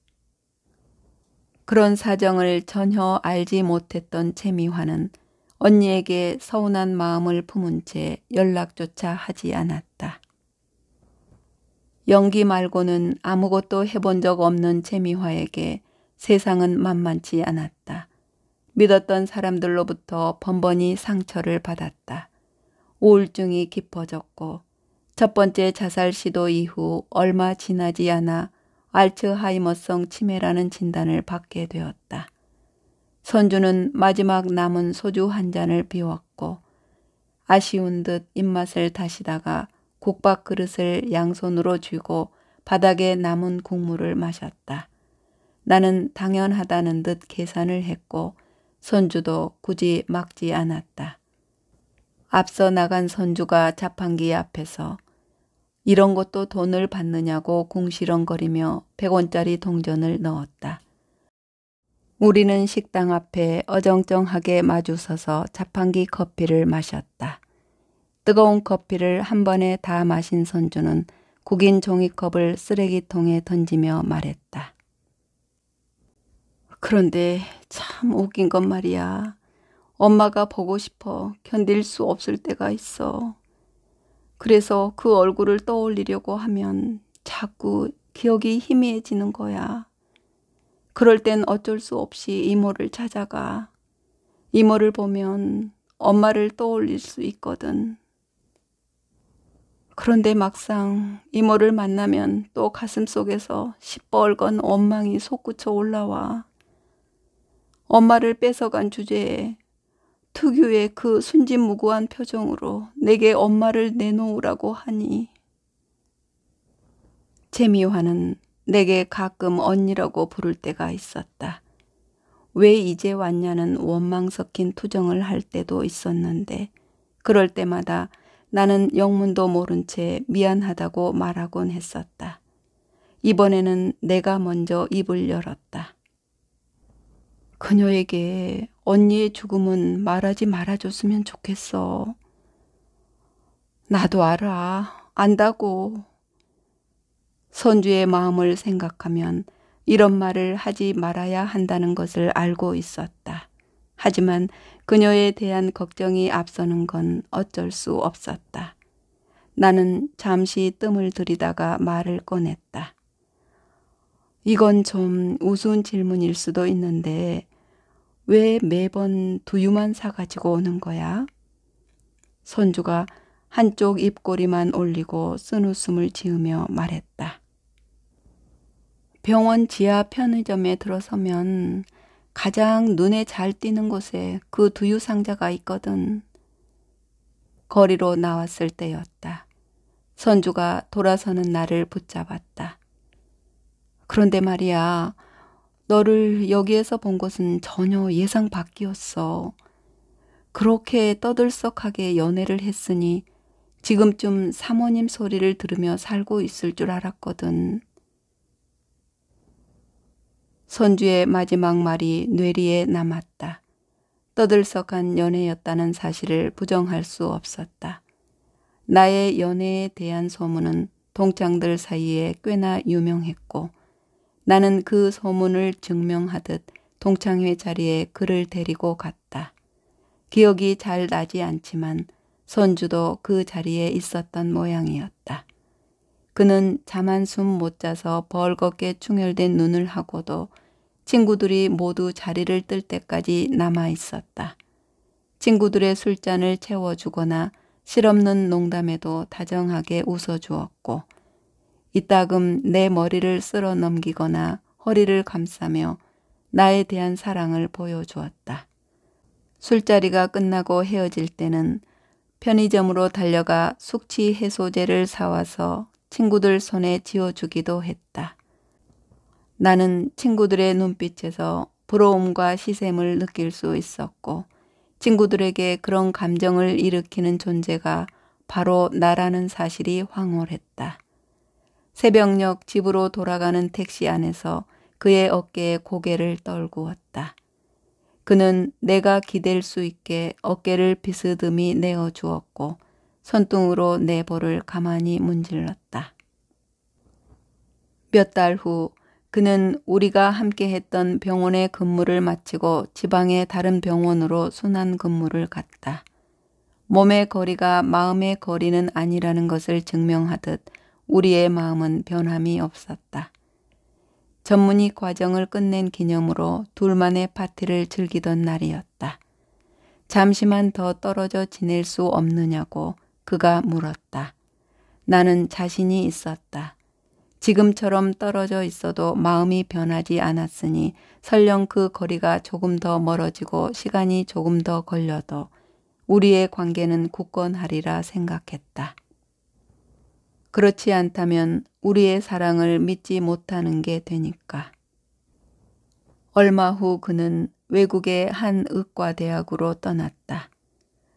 그런 사정을 전혀 알지 못했던 채미화는 언니에게 서운한 마음을 품은 채 연락조차 하지 않았다. 연기 말고는 아무것도 해본 적 없는 채미화에게 세상은 만만치 않았다. 믿었던 사람들로부터 번번이 상처를 받았다. 우울증이 깊어졌고 첫 번째 자살 시도 이후 얼마 지나지 않아 알츠하이머성 치매라는 진단을 받게 되었다. 선주는 마지막 남은 소주 한 잔을 비웠고 아쉬운 듯 입맛을 다시다가 국밥 그릇을 양손으로 쥐고 바닥에 남은 국물을 마셨다. 나는 당연하다는 듯 계산을 했고 선주도 굳이 막지 않았다. 앞서 나간 선주가 자판기 앞에서 이런 것도 돈을 받느냐고 궁시렁거리며 100원짜리 동전을 넣었다. 우리는 식당 앞에 어정쩡하게 마주서서 자판기 커피를 마셨다. 뜨거운 커피를 한 번에 다 마신 선주는 국인 종이컵을 쓰레기통에 던지며 말했다. 그런데 참 웃긴 건 말이야. 엄마가 보고 싶어 견딜 수 없을 때가 있어. 그래서 그 얼굴을 떠올리려고 하면 자꾸 기억이 희미해지는 거야. 그럴 땐 어쩔 수 없이 이모를 찾아가. 이모를 보면 엄마를 떠올릴 수 있거든. 그런데 막상 이모를 만나면 또 가슴속에서 시뻘건 원망이 솟구쳐 올라와. 엄마를 뺏어간 주제에 특유의 그 순진무구한 표정으로 내게 엄마를 내놓으라고 하니 채미화는 내게 가끔 언니라고 부를 때가 있었다. 왜 이제 왔냐는 원망 섞인 투정을 할 때도 있었는데 그럴 때마다 나는 영문도 모른 채 미안하다고 말하곤 했었다. 이번에는 내가 먼저 입을 열었다. 그녀에게 언니의 죽음은 말하지 말아줬으면 좋겠어. 나도 알아. 안다고. 선주의 마음을 생각하면 이런 말을 하지 말아야 한다는 것을 알고 있었다. 하지만 그녀에 대한 걱정이 앞서는 건 어쩔 수 없었다. 나는 잠시 뜸을 들이다가 말을 꺼냈다. 이건 좀 우스운 질문일 수도 있는데 왜 매번 두유만 사가지고 오는 거야? 선주가 한쪽 입꼬리만 올리고 쓴웃음을 지으며 말했다. 병원 지하 편의점에 들어서면 가장 눈에 잘 띄는 곳에 그 두유 상자가 있거든. 거리로 나왔을 때였다. 선주가 돌아서는 나를 붙잡았다. 그런데 말이야, 너를 여기에서 본 것은 전혀 예상 밖이었어. 그렇게 떠들썩하게 연애를 했으니 지금쯤 사모님 소리를 들으며 살고 있을 줄 알았거든. 선주의 마지막 말이 뇌리에 남았다. 떠들썩한 연애였다는 사실을 부정할 수 없었다. 나의 연애에 대한 소문은 동창들 사이에 꽤나 유명했고 나는 그 소문을 증명하듯 동창회 자리에 그를 데리고 갔다. 기억이 잘 나지 않지만 선주도 그 자리에 있었던 모양이었다. 그는 잠 한숨 못 자서 벌겋게 충혈된 눈을 하고도 친구들이 모두 자리를 뜰 때까지 남아 있었다. 친구들의 술잔을 채워주거나 실없는 농담에도 다정하게 웃어주었고 이따금 내 머리를 쓸어 넘기거나 허리를 감싸며 나에 대한 사랑을 보여주었다. 술자리가 끝나고 헤어질 때는 편의점으로 달려가 숙취 해소제를 사와서 친구들 손에 쥐어주기도 했다. 나는 친구들의 눈빛에서 부러움과 시샘을 느낄 수 있었고 친구들에게 그런 감정을 일으키는 존재가 바로 나라는 사실이 황홀했다. 새벽녘 집으로 돌아가는 택시 안에서 그의 어깨에 고개를 떨구었다. 그는 내가 기댈 수 있게 어깨를 비스듬히 내어주었고 손등으로 내 볼을 가만히 문질렀다. 몇 달 후 그는 우리가 함께 했던 병원의 근무를 마치고 지방의 다른 병원으로 순환 근무를 갔다. 몸의 거리가 마음의 거리는 아니라는 것을 증명하듯 우리의 마음은 변함이 없었다. 전문의 과정을 끝낸 기념으로 둘만의 파티를 즐기던 날이었다. 잠시만 더 떨어져 지낼 수 없느냐고 그가 물었다. 나는 자신이 있었다. 지금처럼 떨어져 있어도 마음이 변하지 않았으니 설령 그 거리가 조금 더 멀어지고 시간이 조금 더 걸려도 우리의 관계는 굳건하리라 생각했다. 그렇지 않다면 우리의 사랑을 믿지 못하는 게 되니까. 얼마 후 그는 외국의 한 의과대학으로 떠났다.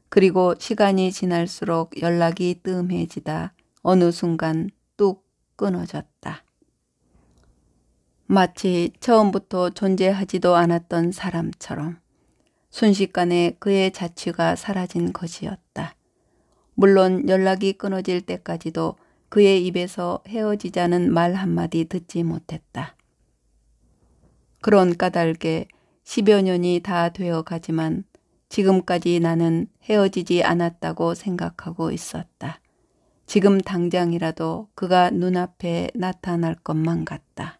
그리고 시간이 지날수록 연락이 뜸해지다 어느 순간 뚝 끊어졌다. 마치 처음부터 존재하지도 않았던 사람처럼 순식간에 그의 자취가 사라진 것이었다. 물론 연락이 끊어질 때까지도 그의 입에서 헤어지자는 말 한마디 듣지 못했다. 그런 까닭에 10여 년이 다 되어 가지만 지금까지 나는 헤어지지 않았다고 생각하고 있었다. 지금 당장이라도 그가 눈앞에 나타날 것만 같다.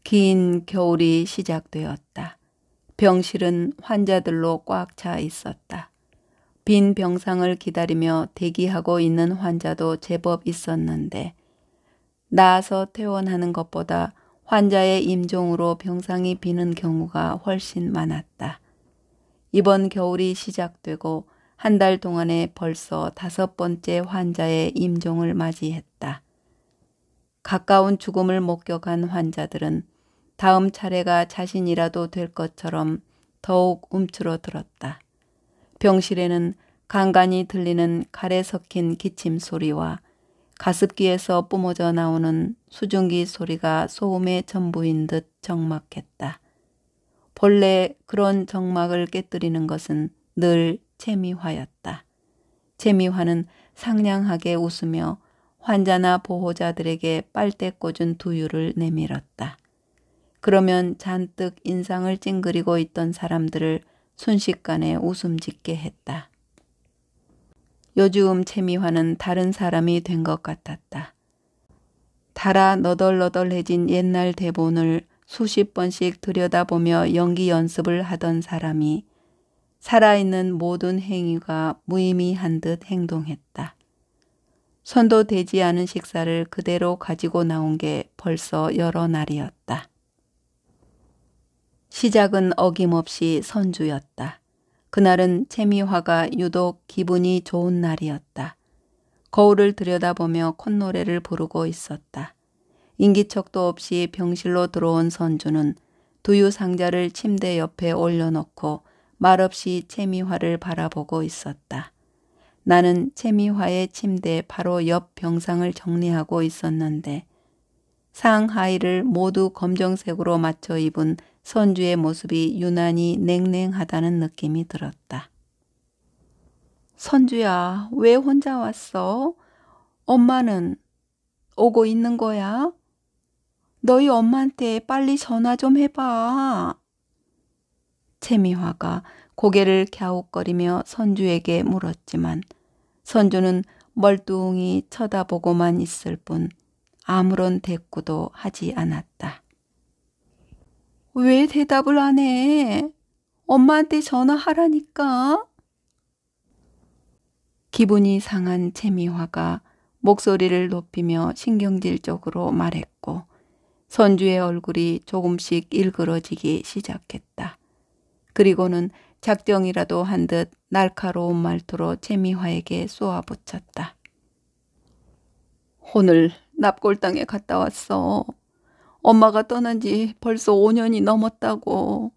긴 겨울이 시작되었다. 병실은 환자들로 꽉 차 있었다. 빈 병상을 기다리며 대기하고 있는 환자도 제법 있었는데 나아서 퇴원하는 것보다 환자의 임종으로 병상이 비는 경우가 훨씬 많았다. 이번 겨울이 시작되고 한 달 동안에 벌써 5번째 환자의 임종을 맞이했다. 가까운 죽음을 목격한 환자들은 다음 차례가 자신이라도 될 것처럼 더욱 움츠러들었다. 병실에는 간간히 들리는 칼에 섞인 기침 소리와 가습기에서 뿜어져 나오는 수증기 소리가 소음의 전부인 듯 적막했다. 본래 그런 적막을 깨뜨리는 것은 늘 채미화였다. 채미화는 상냥하게 웃으며 환자나 보호자들에게 빨대 꽂은 두유를 내밀었다. 그러면 잔뜩 인상을 찡그리고 있던 사람들을 순식간에 웃음 짓게 했다. 요즘 채미화는 다른 사람이 된 것 같았다. 달아 너덜너덜해진 옛날 대본을 수십 번씩 들여다보며 연기 연습을 하던 사람이 살아있는 모든 행위가 무의미한 듯 행동했다. 손도 대지 않은 식사를 그대로 가지고 나온 게 벌써 여러 날이었다. 시작은 어김없이 선주였다. 그날은 채미화가 유독 기분이 좋은 날이었다. 거울을 들여다보며 콧노래를 부르고 있었다. 인기척도 없이 병실로 들어온 선주는 두유 상자를 침대 옆에 올려놓고 말없이 채미화를 바라보고 있었다. 나는 채미화의 침대 바로 옆 병상을 정리하고 있었는데 상하의를 모두 검정색으로 맞춰 입은 선주의 모습이 유난히 냉랭하다는 느낌이 들었다. 선주야, 왜 혼자 왔어? 엄마는 오고 있는 거야? 너희 엄마한테 빨리 전화 좀 해봐. 채미화가 고개를 갸웃거리며 선주에게 물었지만 선주는 멀뚱히 쳐다보고만 있을 뿐 아무런 대꾸도 하지 않았다. 왜 대답을 안 해? 엄마한테 전화하라니까. 기분이 상한 채미화가 목소리를 높이며 신경질적으로 말했고 선주의 얼굴이 조금씩 일그러지기 시작했다. 그리고는 작정이라도 한 듯 날카로운 말투로 채미화에게 쏘아붙였다. 오늘 납골당에 갔다 왔어. 엄마가 떠난 지 벌써 5년이 넘었다고.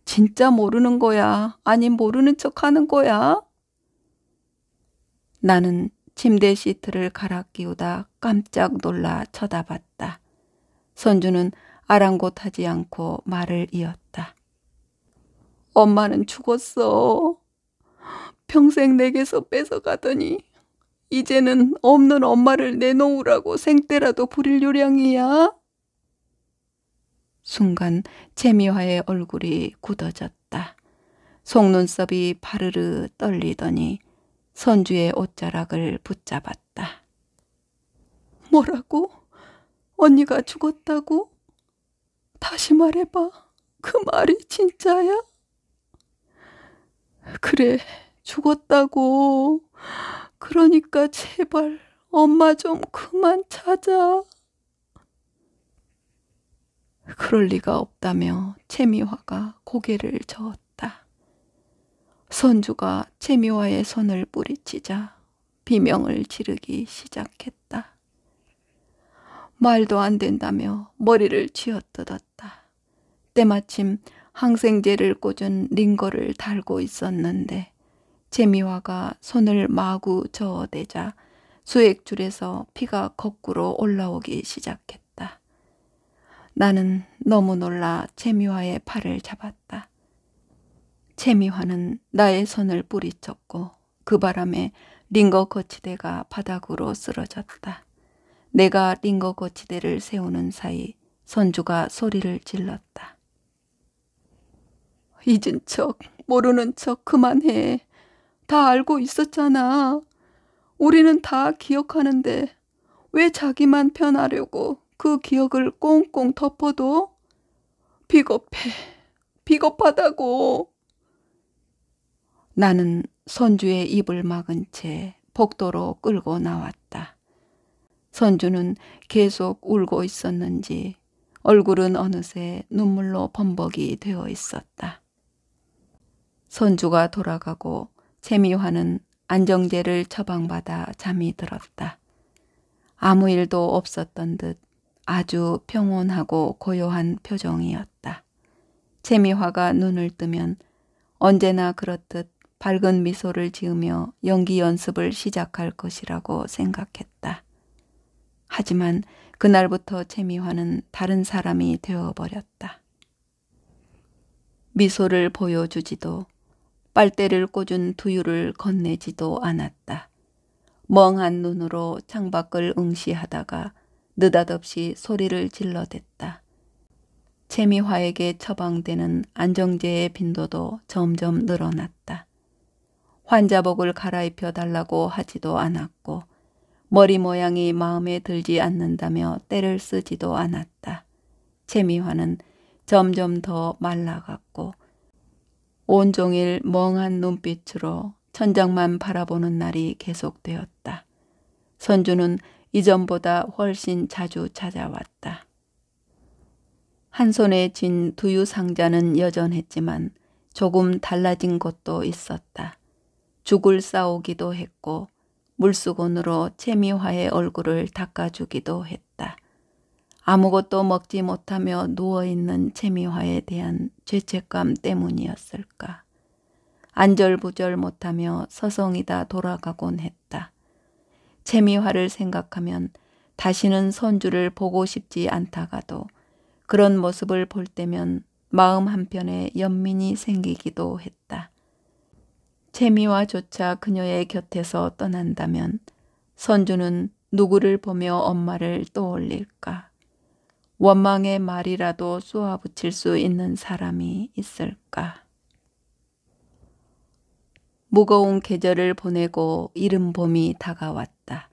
진짜 모르는 거야? 아님 모르는 척 하는 거야? 나는 침대 시트를 갈아 끼우다 깜짝 놀라 쳐다봤다. 선주는 아랑곳하지 않고 말을 이었다. 엄마는 죽었어. 평생 내게서 뺏어가더니 이제는 없는 엄마를 내놓으라고 생떼라도 부릴 요량이야? 순간 채미화의 얼굴이 굳어졌다. 속눈썹이 파르르 떨리더니 선주의 옷자락을 붙잡았다. 뭐라고? 언니가 죽었다고? 다시 말해봐. 그 말이 진짜야? 그래, 죽었다고. 그러니까 제발 엄마 좀 그만 찾아. 그럴 리가 없다며 채미화가 고개를 저었다. 선주가 채미화의 손을 뿌리치자 비명을 지르기 시작했다. 말도 안 된다며 머리를 쥐어뜯었다. 때마침 항생제를 꽂은 링거를 달고 있었는데 채미화가 손을 마구 저어대자 수액줄에서 피가 거꾸로 올라오기 시작했다. 나는 너무 놀라 채미화의 팔을 잡았다. 채미화는 나의 손을 뿌리쳤고 그 바람에 링거 거치대가 바닥으로 쓰러졌다. 내가 링거 거치대를 세우는 사이 선주가 소리를 질렀다. 잊은 척, 모르는 척 그만해. 다 알고 있었잖아. 우리는 다 기억하는데 왜 자기만 편하려고 그 기억을 꽁꽁 덮어도? 비겁해. 비겁하다고. 나는 선주의 입을 막은 채 복도로 끌고 나왔다. 선주는 계속 울고 있었는지 얼굴은 어느새 눈물로 범벅이 되어 있었다. 선주가 돌아가고 채미화는 안정제를 처방받아 잠이 들었다. 아무 일도 없었던 듯 아주 평온하고 고요한 표정이었다. 채미화가 눈을 뜨면 언제나 그렇듯 밝은 미소를 지으며 연기 연습을 시작할 것이라고 생각했다. 하지만 그날부터 채미화는 다른 사람이 되어버렸다. 미소를 보여주지도 빨대를 꽂은 두유를 건네지도 않았다. 멍한 눈으로 창밖을 응시하다가 느닷없이 소리를 질러댔다. 채미화에게 처방되는 안정제의 빈도도 점점 늘어났다. 환자복을 갈아입혀 달라고 하지도 않았고 머리 모양이 마음에 들지 않는다며 떼를 쓰지도 않았다. 채미화는 점점 더 말라갔고 온종일 멍한 눈빛으로 천장만 바라보는 날이 계속되었다. 선주는 이전보다 훨씬 자주 찾아왔다. 한 손에 쥔 두유 상자는 여전했지만 조금 달라진 것도 있었다. 죽을 싸오기도 했고 물수건으로 채미화의 얼굴을 닦아주기도 했다. 아무것도 먹지 못하며 누워있는 채미화에 대한 죄책감 때문이었을까. 안절부절 못하며 서성이다 돌아가곤 했다. 채미화를 생각하면 다시는 선주를 보고 싶지 않다가도 그런 모습을 볼 때면 마음 한편에 연민이 생기기도 했다. 채미화조차 그녀의 곁에서 떠난다면 선주는 누구를 보며 엄마를 떠올릴까? 원망의 말이라도 쏘아붙일 수 있는 사람이 있을까? 무거운 계절을 보내고 이른 봄이 다가왔다.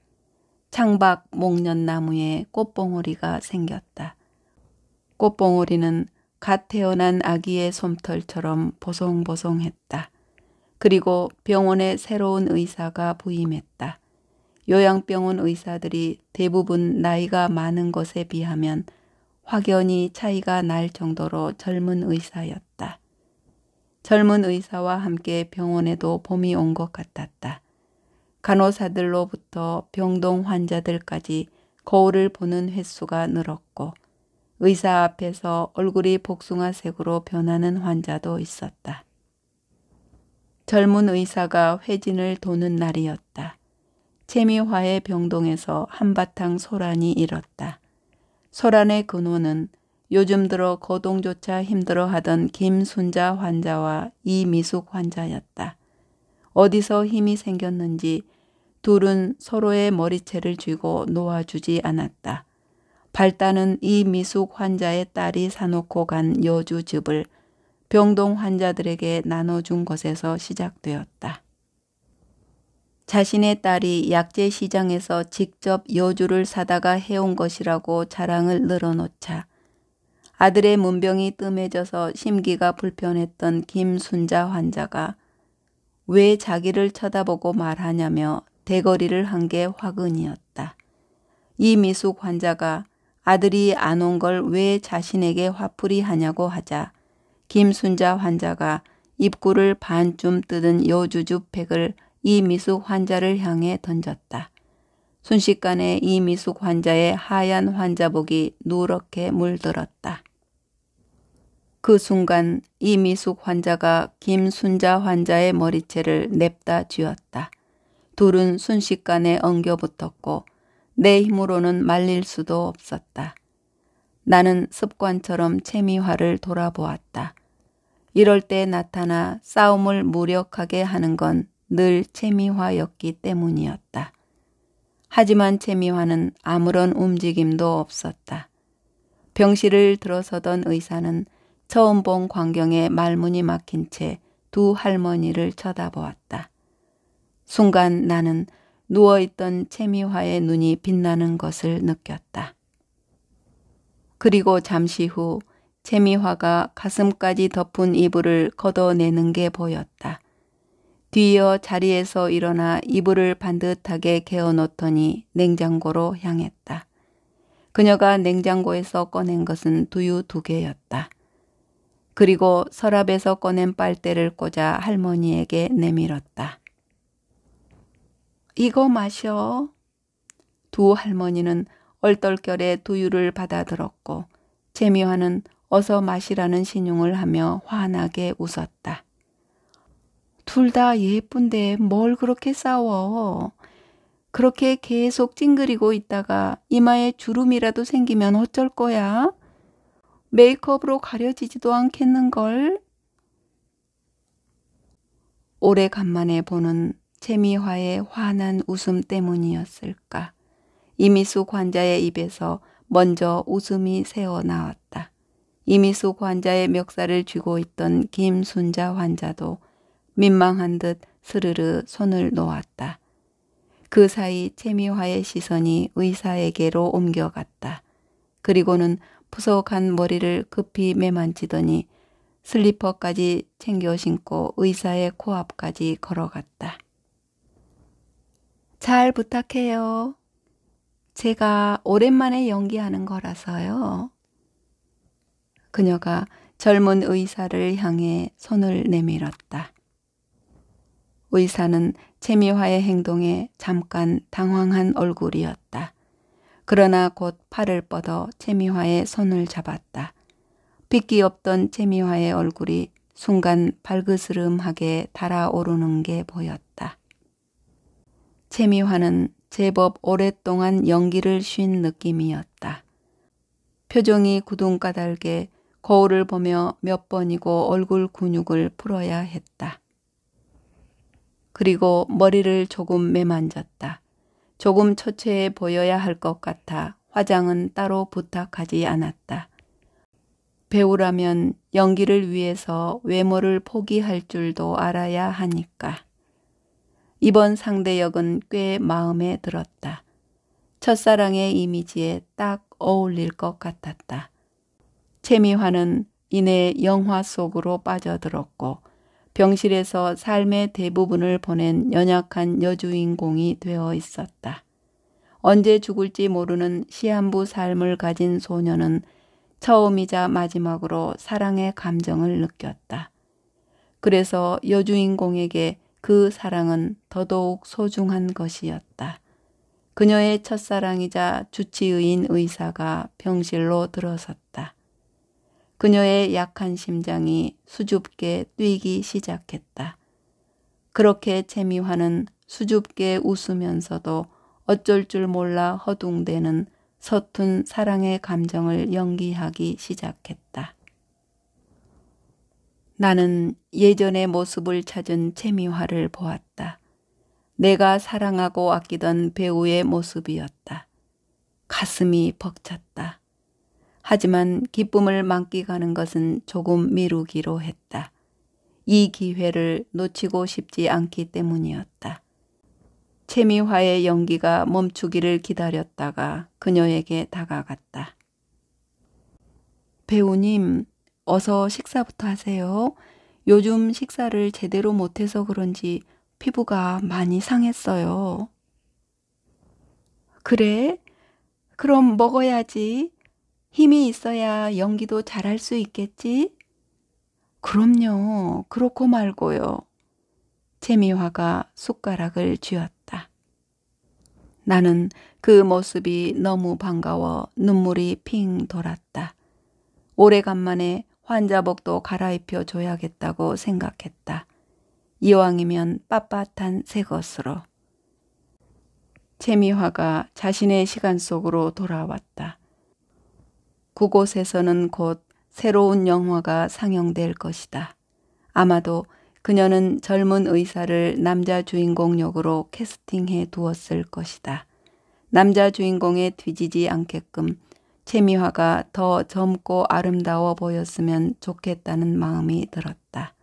창밖 목련나무에 꽃봉오리가 생겼다. 꽃봉오리는 갓 태어난 아기의 솜털처럼 보송보송했다. 그리고 병원에 새로운 의사가 부임했다. 요양병원 의사들이 대부분 나이가 많은 것에 비하면 확연히 차이가 날 정도로 젊은 의사였다. 젊은 의사와 함께 병원에도 봄이 온 것 같았다. 간호사들로부터 병동 환자들까지 거울을 보는 횟수가 늘었고 의사 앞에서 얼굴이 복숭아색으로 변하는 환자도 있었다. 젊은 의사가 회진을 도는 날이었다. 채미화의 병동에서 한바탕 소란이 일었다. 소란의 근원은 요즘 들어 거동조차 힘들어하던 김순자 환자와 이미숙 환자였다. 어디서 힘이 생겼는지 둘은 서로의 머리채를 쥐고 놓아주지 않았다. 발단은 이미숙 환자의 딸이 사놓고 간 여주즙을 병동 환자들에게 나눠준 것에서 시작되었다. 자신의 딸이 약재 시장에서 직접 여주를 사다가 해온 것이라고 자랑을 늘어놓자 아들의 문병이 뜸해져서 심기가 불편했던 김순자 환자가 왜 자기를 쳐다보고 말하냐며 대거리를 한 게 화근이었다. 이미숙 환자가 아들이 안 온 걸 왜 자신에게 화풀이 하냐고 하자 김순자 환자가 입구를 반쯤 뜯은 여주즙 팩을 이미숙 환자를 향해 던졌다. 순식간에 이미숙 환자의 하얀 환자복이 누렇게 물들었다. 그 순간 이미숙 환자가 김순자 환자의 머리채를 냅다 쥐었다. 둘은 순식간에 엉겨붙었고 내 힘으로는 말릴 수도 없었다. 나는 습관처럼 채미화를 돌아보았다. 이럴 때 나타나 싸움을 무력하게 하는 건 늘 채미화였기 때문이었다. 하지만 채미화는 아무런 움직임도 없었다. 병실을 들어서던 의사는 처음 본 광경에 말문이 막힌 채 두 할머니를 쳐다보았다. 순간 나는 누워있던 채미화의 눈이 빛나는 것을 느꼈다. 그리고 잠시 후 채미화가 가슴까지 덮은 이불을 걷어내는 게 보였다. 뒤이어 자리에서 일어나 이불을 반듯하게 개어놓더니 냉장고로 향했다. 그녀가 냉장고에서 꺼낸 것은 두유 2개였다. 그리고 서랍에서 꺼낸 빨대를 꽂아 할머니에게 내밀었다. 이거 마셔. 두 할머니는 얼떨결에 두유를 받아들었고 채미화는 어서 마시라는 신용을 하며 환하게 웃었다. 둘 다 예쁜데 뭘 그렇게 싸워. 그렇게 계속 찡그리고 있다가 이마에 주름이라도 생기면 어쩔 거야? 메이크업으로 가려지지도 않겠는걸? 오래간만에 보는 채미화의 환한 웃음 때문이었을까. 이미숙 환자의 입에서 먼저 웃음이 새어나왔다. 이미숙 환자의 멱살을 쥐고 있던 김순자 환자도 민망한 듯 스르르 손을 놓았다. 그 사이 채미화의 시선이 의사에게로 옮겨갔다. 그리고는 푸석한 머리를 급히 매만지더니 슬리퍼까지 챙겨 신고 의사의 코앞까지 걸어갔다. 잘 부탁해요. 제가 오랜만에 연기하는 거라서요. 그녀가 젊은 의사를 향해 손을 내밀었다. 의사는 채미화의 행동에 잠깐 당황한 얼굴이었다. 그러나 곧 팔을 뻗어 채미화의 손을 잡았다. 핏기 없던 채미화의 얼굴이 순간 발그스름하게 달아오르는 게 보였다. 채미화는 제법 오랫동안 연기를 쉰 느낌이었다. 표정이 굳은까닭에 거울을 보며 몇 번이고 얼굴 근육을 풀어야 했다. 그리고 머리를 조금 매만졌다. 조금 초췌해 보여야 할 것 같아 화장은 따로 부탁하지 않았다. 배우라면 연기를 위해서 외모를 포기할 줄도 알아야 하니까. 이번 상대역은 꽤 마음에 들었다. 첫사랑의 이미지에 딱 어울릴 것 같았다. 채미화는 이내 영화 속으로 빠져들었고 병실에서 삶의 대부분을 보낸 연약한 여주인공이 되어 있었다. 언제 죽을지 모르는 시한부 삶을 가진 소녀는 처음이자 마지막으로 사랑의 감정을 느꼈다. 그래서 여주인공에게 그 사랑은 더더욱 소중한 것이었다. 그녀의 첫사랑이자 주치의인 의사가 병실로 들어섰다. 그녀의 약한 심장이 수줍게 뛰기 시작했다. 그렇게 채미화는 수줍게 웃으면서도 어쩔 줄 몰라 허둥대는 서툰 사랑의 감정을 연기하기 시작했다. 나는 예전의 모습을 찾은 채미화를 보았다. 내가 사랑하고 아끼던 배우의 모습이었다. 가슴이 벅찼다. 하지만 기쁨을 만끽하는 것은 조금 미루기로 했다. 이 기회를 놓치고 싶지 않기 때문이었다. 채미화의 연기가 멈추기를 기다렸다가 그녀에게 다가갔다. 배우님, 어서 식사부터 하세요. 요즘 식사를 제대로 못해서 그런지 피부가 많이 상했어요. 그래? 그럼 먹어야지. 힘이 있어야 연기도 잘할 수 있겠지? 그럼요. 그렇고 말고요. 채미화가 숟가락을 쥐었다. 나는 그 모습이 너무 반가워 눈물이 핑 돌았다. 오래간만에 환자복도 갈아입혀 줘야겠다고 생각했다. 이왕이면 빳빳한 새 것으로. 채미화가 자신의 시간 속으로 돌아왔다. 그곳에서는 곧 새로운 영화가 상영될 것이다. 아마도 그녀는 젊은 의사를 남자 주인공 역으로 캐스팅해 두었을 것이다. 남자 주인공에 뒤지지 않게끔 채미화가 더 젊고 아름다워 보였으면 좋겠다는 마음이 들었다.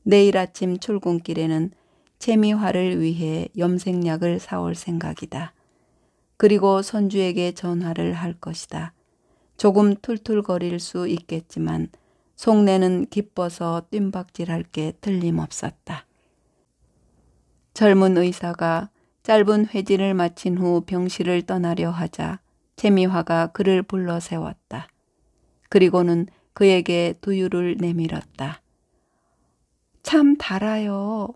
내일 아침 출근길에는 채미화를 위해 염색약을 사올 생각이다. 그리고 손주에게 전화를 할 것이다. 조금 툴툴거릴 수 있겠지만 속내는 기뻐서 뜀박질할 게 틀림없었다. 젊은 의사가 짧은 회진을 마친 후 병실을 떠나려 하자 채미화가 그를 불러 세웠다. 그리고는 그에게 두유를 내밀었다. 참 달아요.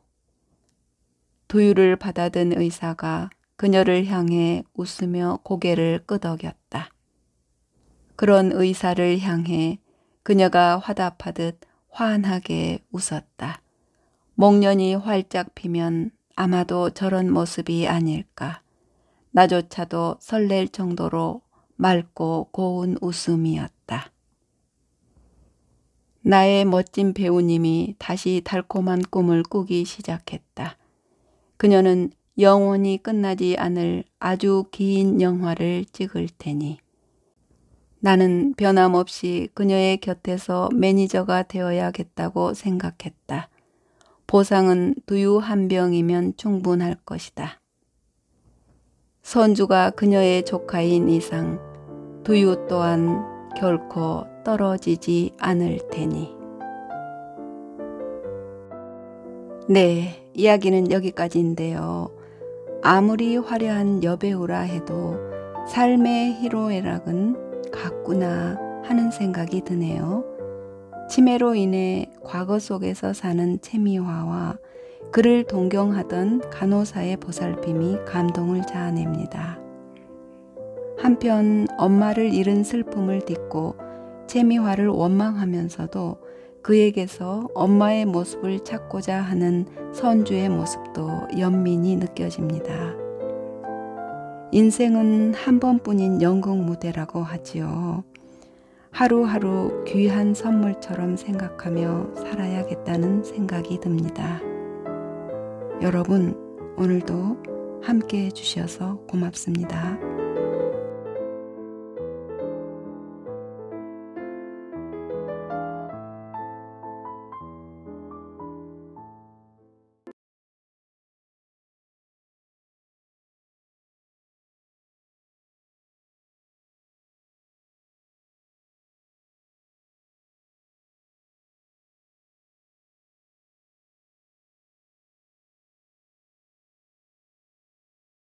두유를 받아든 의사가 그녀를 향해 웃으며 고개를 끄덕였다. 그런 의사를 향해 그녀가 화답하듯 환하게 웃었다. 목련이 활짝 피면 아마도 저런 모습이 아닐까. 나조차도 설렐 정도로 맑고 고운 웃음이었다. 나의 멋진 배우님이 다시 달콤한 꿈을 꾸기 시작했다. 그녀는 영원히 끝나지 않을 아주 긴 영화를 찍을 테니. 나는 변함없이 그녀의 곁에서 매니저가 되어야겠다고 생각했다. 보상은 두유 한 병이면 충분할 것이다. 손주가 그녀의 조카인 이상 두유 또한 결코 떨어지지 않을 테니. 네, 이야기는 여기까지인데요. 아무리 화려한 여배우라 해도 삶의 희로애락은 같구나 하는 생각이 드네요. 치매로 인해 과거 속에서 사는 채미화와 그를 동경하던 간호사의 보살핌이 감동을 자아냅니다. 한편 엄마를 잃은 슬픔을 딛고 채미화를 원망하면서도 그에게서 엄마의 모습을 찾고자 하는 선주의 모습도 연민이 느껴집니다. 인생은 한 번뿐인 연극 무대라고 하지요. 하루하루 귀한 선물처럼 생각하며 살아야겠다는 생각이 듭니다. 여러분, 오늘도 함께 해주셔서 고맙습니다.